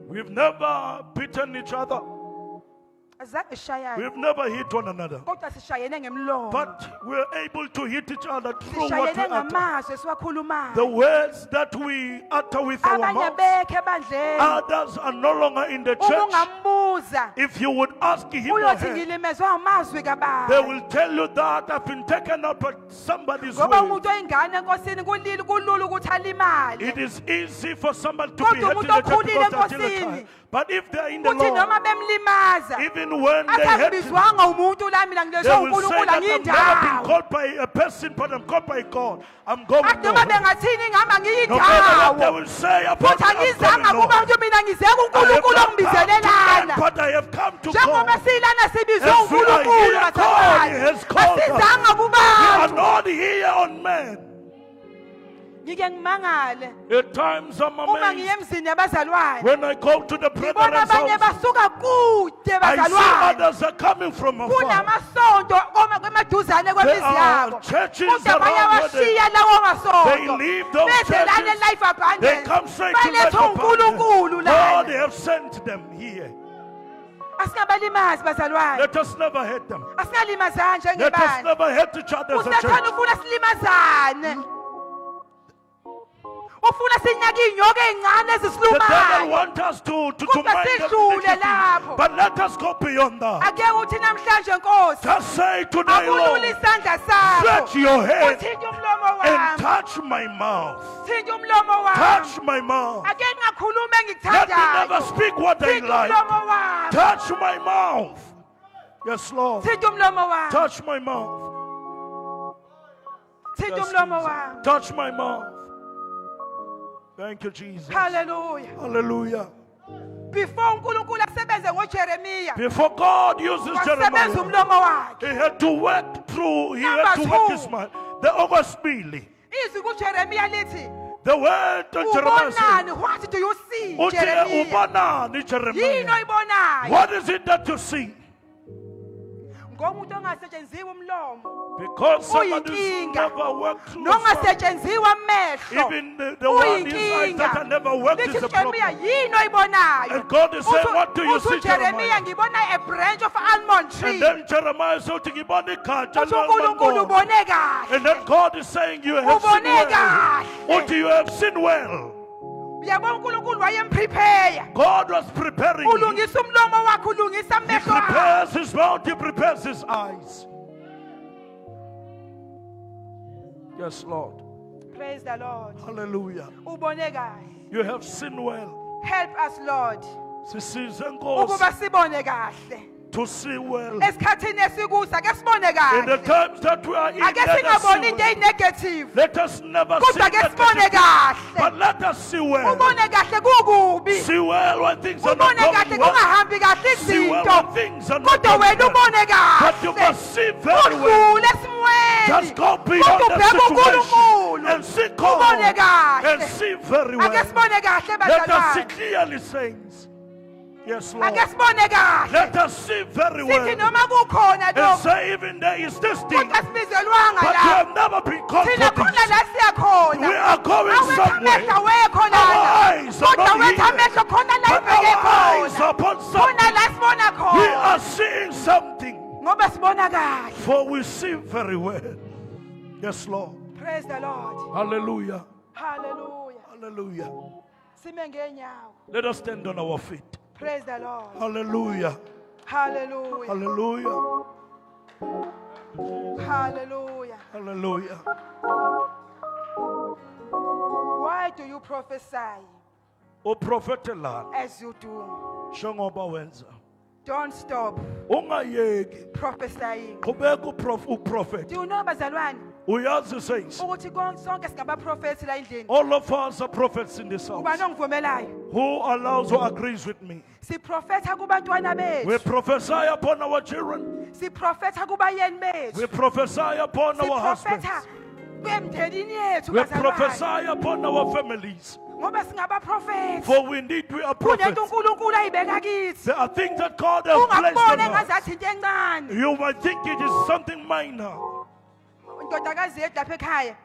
We've never beaten each other. Azange sishayane. We've never hit one another. Kodwa sishayene ngemlomo. But we're able to hit each other through what we Sishayene utter. ngamazwi esiwakhulumayo. The words that we utter with our Abanye mouth. bekhe ebandleni. Others are no longer in the Uma church. ungambuza If you would ask him or uyothi her, ngilimezwe amazwi they kababa. will tell you that I've been taken up at somebody's Ngoba way. umuntu oyingane enkosini kulula ukuthi alimale. It is easy for somebody to be Kodwa hurt in umuntu the church okhulile because they're still a enkosini. child. But if they're in the Uthi Lord, noma bemlimaza. even when they Athi hurt him, angibizwanga umuntu la mina they ngilezwe will say uNkulunkulu that I've never been angiyindawo. called by a person, but I'm called by God. I'm going Athi noma nowhere. bengathini ngihamba No matter what they ngiyindawo. will say about Futhi me, I'm angizanga going nowhere. kubantu mina ngizeka I have uNkulunkulu not come to ongibizelelana. man, but I have come to Njengoba God. silana sibizwe As we are uNkulunkulu here, God bathakazi. has called us. Asizanga We are kubantu. not here on men. ngike ngimangale At times I'm uma ngiye amazed emzini yabazalwane when I go to the ngibona brethren abanye house. basuka kude I see bazalwane others are coming from afar. kunamasonto kwemaduzane There kwemizi are yabo churches kodwa around where bayawashiya lawo they masonto leave those beze lale churches. life They abundance come straight to baletha life uNkulunkulu abundance. God lana have sent them here. asingabalimazi bazalwane Let us never hate them. asingalimazani Let us njengebandla never hate each other as a usathana church. ufuna silimazane ufuna sinyaka inyoka ezincane The devil ezisilumayo wants us to Kodwa mind sidlule them lapho. but let us go beyond that. ake uthi namhlanje Nkosi Just say today, akulula Lord, isandla stretch sakho your hand uthinte umlomo and wami touch my mouth. thinte umlomo wami Touch my mouth. ake ngingakhuluma Let me never engikuthandayo speak what I thinte like. umlomo wami Touch my mouth. Yes, Lord. thinte umlomo wami Touch my mouth. thinte Yes, umlomo Jesus. wami Touch my mouth. Thank you, Jesus. hallelujah Hallelujah. before uNkulunkulu asebenze ngoJeremiya Before God uses wasebenza Jeremiah, umlomo wakhe he had to work through, he Number had to work two. his mind. The okwesibili, izwi kuJeremiya lithi the word of Jeremiah said, ubonani what do you see uthi Jeremiya ubonani yini Jeremiah? oyibonayo What is it that you see? ngomuntu ongasetshenziswa umlomo Because somebody who's Uyinkinga. never worked through his mind. nongasetshenziswa amehlo Even the one his eyes that have never worked lithi is a uJeremiya problem. yini oyibonayo And God is saying, what do you uthi see, uJeremiya Jeremiah? ngibona a branch of almond tree And then Jeremiah said, uthi ngibona ikhatsha uthi uNkulunkulu le-almond. ubone kahle And then God is saying, you have seen ubone well. kahle Uthi you have seen well. uyabona uNkulunkulu wayemprepare God was preparing him. ulungisa umlomo wakhe ulungisa He amehlo akhe prepares his mouth, he prepares his eyes. Yes, Lord. praise the Lord Hallelujah. ubone kahle You have seen well. help us Lord Sisize Nkosi ukuba sibone kahle to see well. esikhathini esikusa ake sibone In the kahle times that we are in, ake let us singaboni see into well. eyinegative Let us never see kodwa ake sibone negative, kahle but let us see well. ubone kahle kukubi See well when things are not ubone kahle going well. kungahambi kahle See well izinto when things are not kodwa going wena well. ubone But you kahle must see very well. udlule esimweni Just go beyond kodwa the ubheke situation uNkulunkulu and see ubone God and kahle see very ake well. sibone kahle Let us see bazalwane clearly, saints. Yes, Lord. ake sibone kahle Let us see very sithi well. noma kukhona And lokho say, even there is this thing, kodwa sibizelwanga but you la have never been called thina for khona this. la siyakhona We are going awethu somewhere. amehlo wekho Our lana eyes are kodwa not wethu here, amehlo khona la but ibheke our eyes khona are upon khona something. la sibona We khona are seeing something, ngoba sibona kahle for we see very well. Yes, Lord. praise the Lord Hallelujah. hallelujah Hallelujah. sime ngenyawo Let us stand on our feet. praise the Lord Hallelujah. hallelujah Hallelujah. hallelujah Hallelujah. why do you prophesy Uprofetelana as you do njengoba wenza. don't stop Ungayeki. prophesying Qhubeka uprofet. do you know bazalwane Uyazi saints. ukuthi sonke singabaprofethi la endlini All of us are prophets in this house. ubani ongivumelayo Who allows, who agrees with me? siprofetha kubantwana We bethu prophesy upon our children. siprofetha kubayeni bethu We prophesy upon our husbands. siprofetha kwemndenini yethu We bazalwane prophesy upon our families. ngoba singabaprofethi For we are prophets. kunento uNkulunkulu ayibeka kithi There are things that God has placed on ungakubona us. engazathi into encane You might think it is something minor. indodakazi yethu lapha ekhaya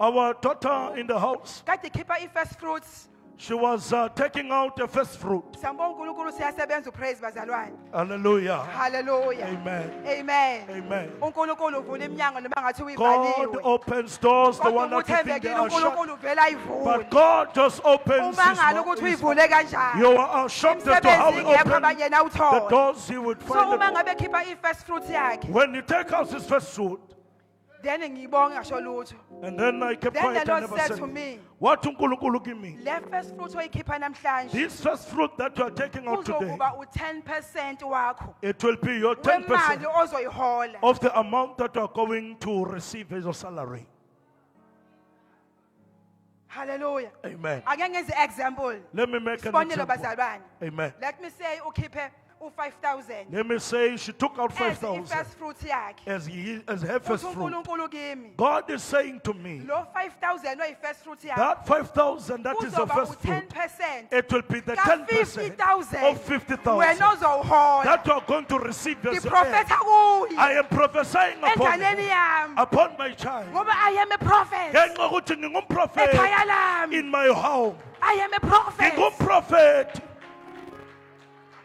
Our daughter in the house, kade ikhipha i-first fruits she was taking out the first fruit. sambona uNkulunkulu siyasebenza upraise bazalwane Hallelujah. hallelujah Amen. amen Amen. uNkulunkulu uvula iminyango noma ngathi God uyivaliwe opens doors, the kodwa one that you think they uthembekile are shut. uNkulunkulu uvela ayivule But God just opens uma his ngale mouth. ukuthi uyivule kanjani You are shocked as to how he imsebenzi ingekho opened abanye the nawuthola doors he would so find uma them. ngabe khipha i-first fruit yakhe When he takes out his first fruit, then ngiyibonga ngisho lutho and then I kept then quiet the and Lord never said said to it. me What uNkulunkulu give me? le first fruit oyikhipha namhlanje This first fruit that you are taking out today, kuzokuba u10% wakho it will be your wemali 10% ozoyihola of the amount that you are going to receive as your salary. hallelujah Amen. ake ngenze example Let me make an sibonelo example. bazalwane Amen. let me say ukhiphe 5,000 Let me say she took out as 5,000 i-first fruit yakhe. as her first Uthi fruit. uNkulunkulu kimi, God is saying to me, lo 5,000 oyi-first fruit yakhe that 5,000 that is the uzoba first fruit, u-10% it will be the ka 10% 50,000 of 50,000 wena ozowuhola. that you are going to receive as your heir. Ngiprofetha kuye I am prophesying upon enganeni you, yami upon my child. ngoba I am a prophet Ngenxa yokuthi ngingumprofeti ekhaya lami. in my home. I am a prophet. Ngingumprofeti.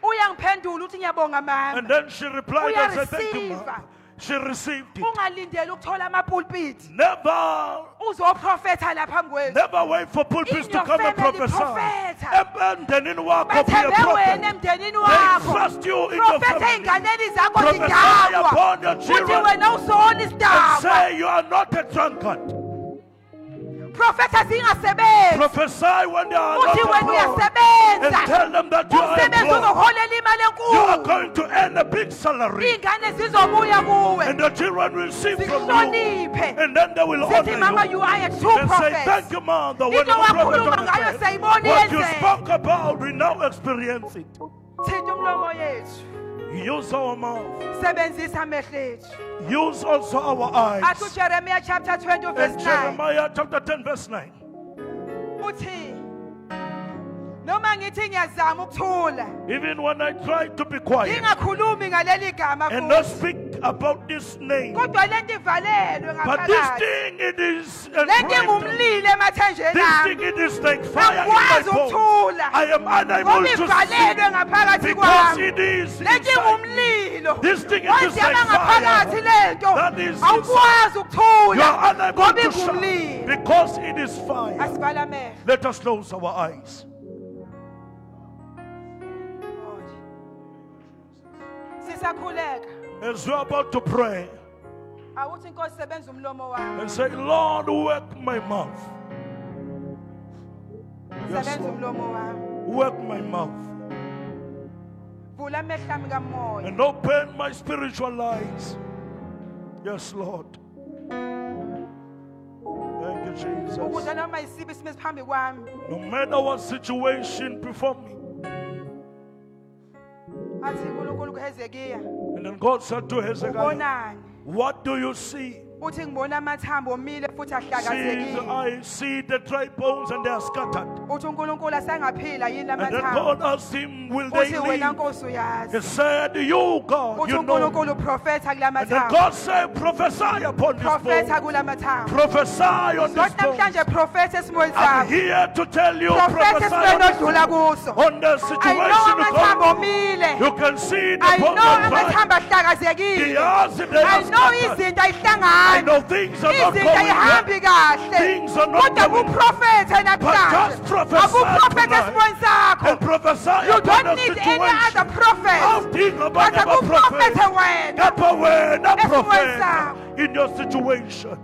Uyangiphendula uthi ngiyabonga mama. And then she replied and said, thank you, Uyareceive. ma'am. She received it. Ungalindeli ukuthola amapulpit. Never, Uzoprofetha la phambi kwethu. never wait for pulpits In to your come and family, prophesy. propheta. Embandenini wakho be a Bathembe wena prophet. emndenini They wakho. trust you in your Profetha family. ey'nganeni zakho Prophesy zidakwa. upon your Uthi children wena usona and isidakwa. say you are not a drunkard. Profetha zingasebenzi. Prophesy when they are not Uthi wena abroad. And uyasebenza. tell them that you are Umsebenzi abroad. uzoholela imali You are enkulu. going to earn a big salary. Iy'ngane zizobuya kuwe. And the children will see from you. Zikuhloniphe. And then they will Sithi mama honor you you. are a true And say, prophet. thank you, Mom, the Into wonderful prophet wakhuluma of the ngayo faith. sayibona What you iyenzeka. spoke about, we now experience it. Thinta umlomo yethu. Use our mouth. Sebenzisa amehlo ethu. Use also our Athi eyes. uJeremiah chapter 20 verse In 9. Jeremiah chapter 10 verse 9. Uthi noma ngithi ngiyazama ukuthula Even when I try to be quiet ngingakhulumi ngaleli gama and not futhi. speak about this name, Kodwa lento ivalelwe but this ngaphakathi. thing it is Lento engraved. ingumlilo emathanjeni This ami. thing it is like fire in my Angikwazi bones. ukuthula. I am unable Ngoba to ivalelwe see ngaphakathi because kwami. it is Lento inside. ingumlilo. This thing it is Wayidala like ngaphakathi fire. lento. That is Awukwazi You ukuthula. are unable Ngoba to shine ingumlilo. because it is fire. Asivala amehlo. Let us close our eyes. Sisakhuleka. As we are about to pray Awuthi inkosi sebenza umlomo wami. and say, Lord, work my mouth. Yes, Sebenza Lord. umlomo wami. Work my mouth. Vula amehlo ami kamoya. And open my spiritual eyes. Yes, Lord. Thank you, Jesus. Ukuze noma yisiphi isimo esiphambi kwami. No matter what situation before me. Athi uNkulunkulu kuHezekiya. And then God said to Hezekiah, Ubonani? what do you see? Uthi ngibona amathambo omile futhi See, ahlakazekile. I see the dry bones and they are scattered. Uthi uNkulunkulu asangaphila yini And then amathambo? God asked him, will they Uthi wena live? Nkosi uyazi. He said, you, God, Uthi you know. uNkulunkulu profetha kula And then mathambo. God said, prophesy upon this Profetha bone. kula mathambo. Prophesy on this Kodwa bone. namhlanje profetha esimweni I'm sakho. here to tell you, Profetha prophesy esimweni on this odlula kuso. on the I know situation amathambo because omile. you can see the I bones know are dry. amathambo ahlakazekile. They I are know scattered. izinto I ayihlangani. know things are not Izinto going well. ayihambi kahle. Things are not Kodwa going kuprofetha But namhlanje. just prophesy Akuprofetha tonight esimweni sakho. and prophesy You upon don't the need any situation. other prophet. Think about But the prophet. akuprofetha wena. Kappa wena Esimweni prophet sakho. in your situation.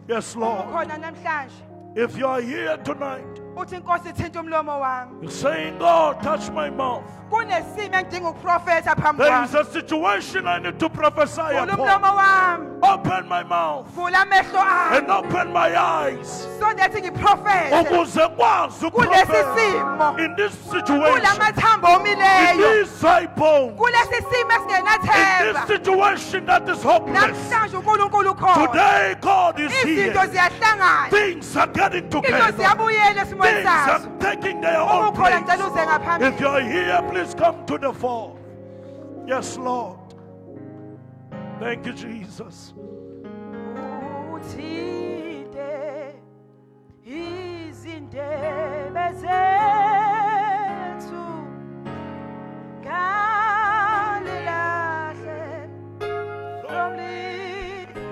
Yes, Lord. Khona namhlanje If you are here tonight, uthi inkosi thinta umlomo wami. you're saying, God, touch my mouth. Kunesimo engidinga ukuprofetha phambi There is kwami. a situation I need to prophesy Vula upon. umlomo wami. Open my mouth Vula amehlo ami. and open my eyes. So that ngiprofethe. Ukuze ngikwazi Kulesi ukuprofesa simo. in this Kula situation, mathambo in omileyo. these dry bones, Kulesi simo in esingenathemba. this situation that is hopeless. Namhlanje uNkulunkulu khona. Today, God is here. Izinto ziyahlangana. Things are getting Into together. ziyabuyela esimweni Things sazo. are taking their own Ukukhona place. ngicela uze ngaphambili. If you're here, please come to the fore. Yes, Lord. Thank you, Jesus. Uthinte izindebe zethu kalilahle lomlilo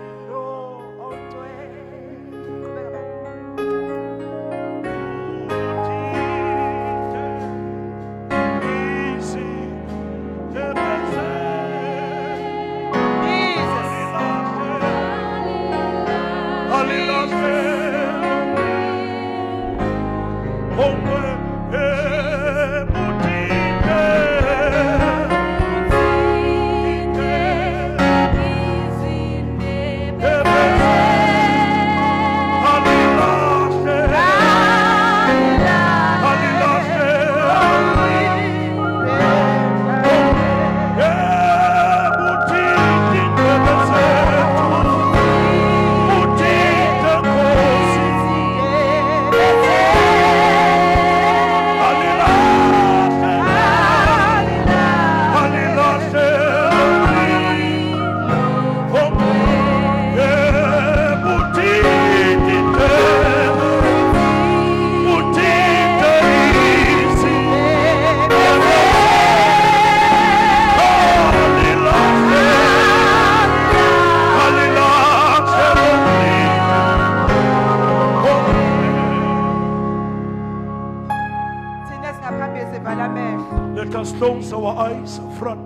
Let us close our eyes front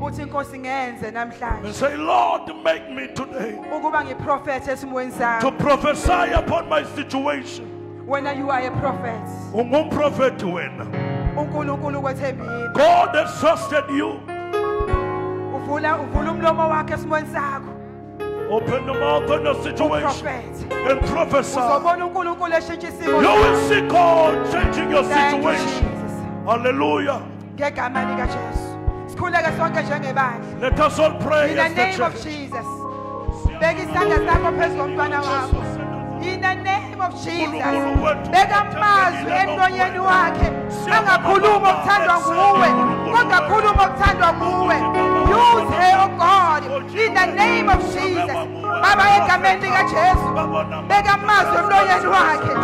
and say, Lord, make me today to prophesy upon my situation. When you are a prophet, God has trusted you. Open the mouth on the situation and prophesy. You will see God changing your situation. Hallelujah. Let us all pray. In the name of Jesus. In the name of Jesus. Beka amazwi emlonyeni wakhe angakhuluma okuthandwa nguwe kodwa khuluma okuthandwa nguwe. Use her, oh God, in the name of Jesus. Baba egameni lika Jesu beka amazwi emlonyeni wakhe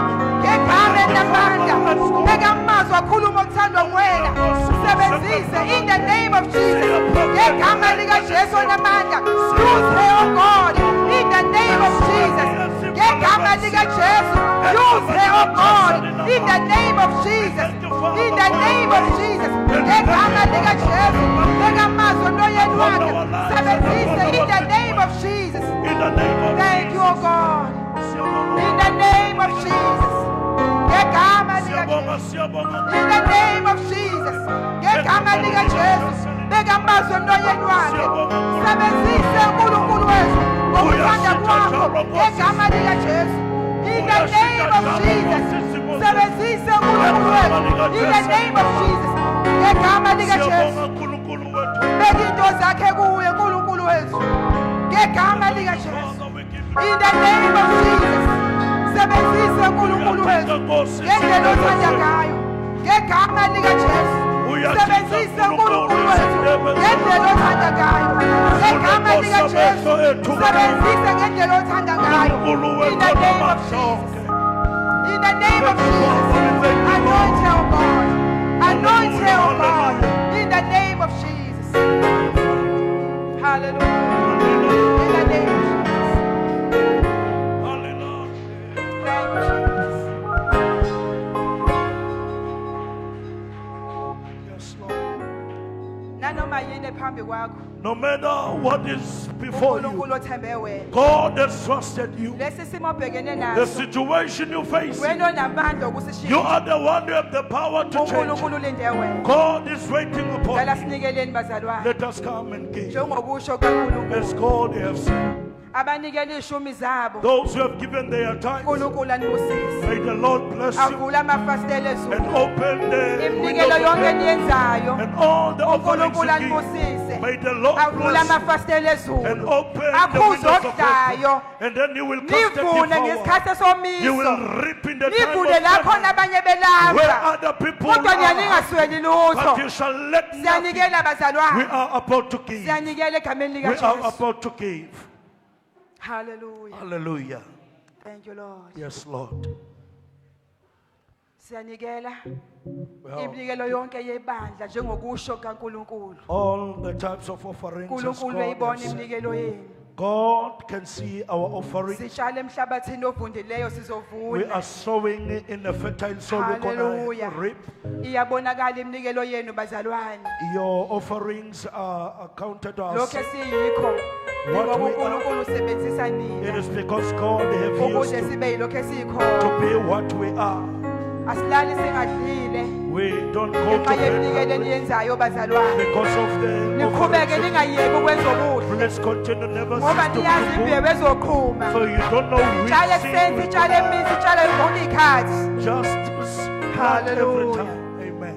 ngegama elamandla beka amazwi akhuluma okuthandwa nguwena. Sebenzise in the name of Jesus ngegama lika Jesu elamandla. Use her, oh God, in the name of Jesus. Use her, oh God, in the name of Jesus. In the name of Jesus. In the name of Jesus. Thank you, oh God. In the name of Jesus. In the name of Jesus. In the name of Jesus. In the name of Jesus. In the name of Jesus, anoint her, oh God. Anoint her, oh God. In the name of Jesus. Hallelujah. In the name of Jesus. Hallelujah. Thank you, Yes, Lord. Jesus. No matter what is before you, God has trusted you. The situation you face, you are the one who have the power to change. God is waiting upon you. Let us come and give. As God has said. Those who have given their time, may the Lord bless you and open the windows of heaven and all the offerings you give. May the Lord bless you and open the windows of heaven, and then you will cast the devourer. You will reap in the time of famine where other people are, but you shall let nothing. We are about to give. We are about to give. Hallelujah. Hallelujah. Thank you, Lord. Yes, Lord. All the types of offerings as God has said. God can see our offerings. We are sowing in a fertile soil. We're reap. Your offerings are counted as what we are. It is because God has used to be what we are. We don't go to bed because of the offerings. Let's continue, never cease to be full. So you don't know which seed we plant. Just plant every time. Amen.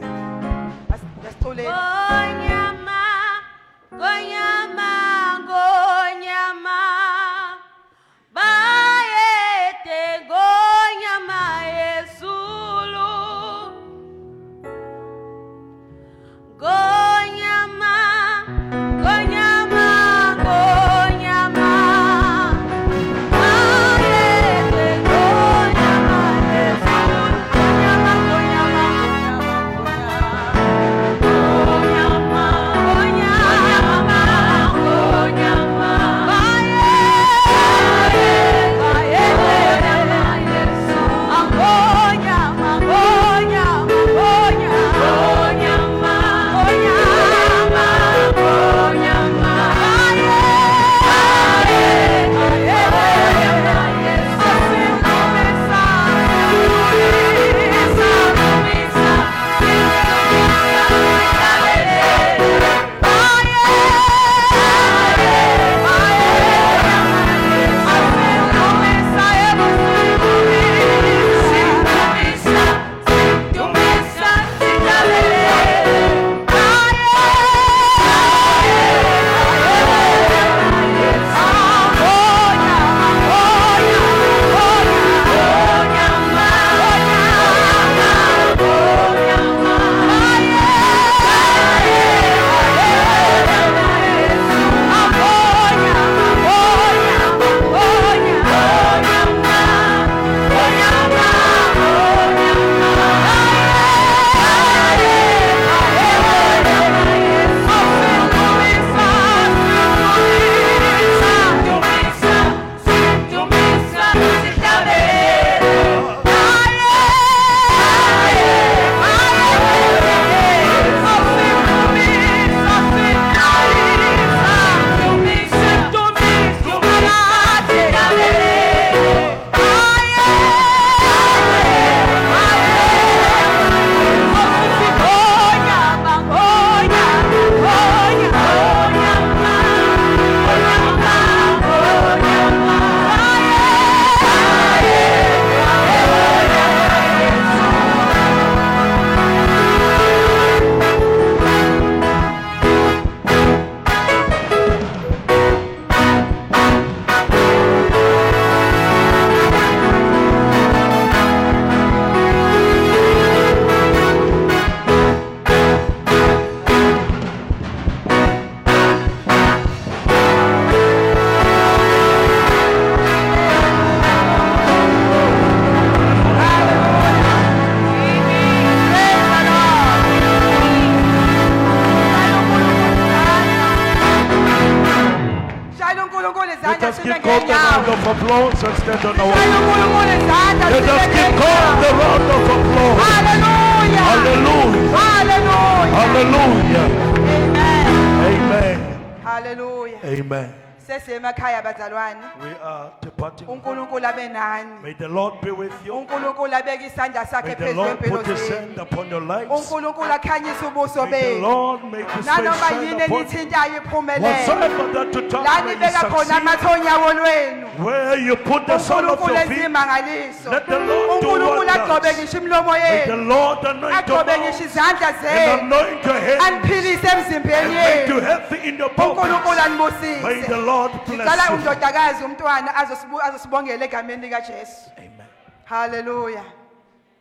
applause and stand on our Shaye feet. uNkulunkulu izandla Let us give God the round of applause. Hallelujah. Hallelujah. Hallelujah. Hallelujah. Amen. Amen. Hallelujah. Amen. Sesemakhaya bazalwane. We are departing. uNkulunkulu abe nani. May the Lord be with you. uNkulunkulu abeke isandla May sakhe the phezulu Lord kwempilo put his zenu. hand upon your lives. uNkulunkulu akhanyise ubuso May the benu. Lord make his face Nanoma shine yini upon you. enithintayo iphumelele. Whatsoever that you touch, La may you nibeka khona succeed. amathonyawo lwenu. Where you put the sole of uNkulunkulu your feet, ezimangaliso. let the Lord do uNkulunkulu agcobe wonders. ngisho imlomo May the yenu. Lord anoint your agcobe ngisho mouth izandla and zenu. anoint your head aniphilise emzimbeni and make you yenu. healthy in your body. uNkulunkulu May anibusise. the Lord Ngicela bless you. undodakazi umntwana azosibongela egameni likaJesu. Amen. Hallelujah.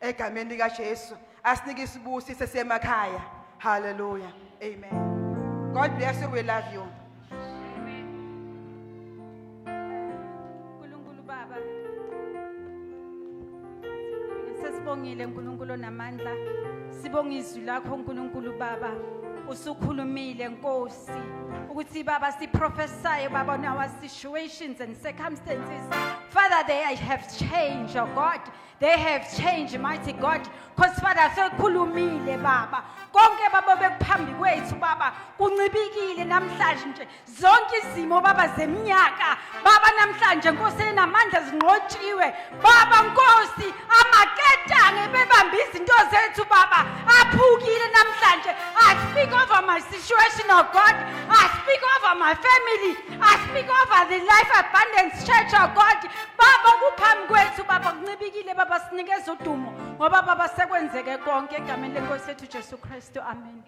Egameni likaJesu asinike isibusi sesemakhaya. Hallelujah. Amen. God bless you. We love you. uNkulunkulu Baba sesibongile uNkulunkulu namandla sibonga izwi lakho uNkulunkulu Baba usukhulumile Nkosi ukuthi Baba siprophesy Baba on our situations and circumstances. Father, they have changed, oh God. They have changed, mighty God. Because Father, sekhulumile Baba. Konke Baba bekuphambi kwethu Baba kuncibikile namhlanje nje. Zonke izimo Baba zeminyaka Baba namhlanje Nkosi enamandla zinqotshiwe. Baba Nkosi amaketange bebamba izinto zethu Baba aphukile namhlanje. I speak over my situation, oh God. I speak over my family. I speak over the Life Abundance Church, oh God. Baba kuphambi kwethu Baba kuncibikile Baba sinikeza udumo ngoba Baba sekwenzeke konke egameni lenkosi yethu Jesu Kristu. Amen.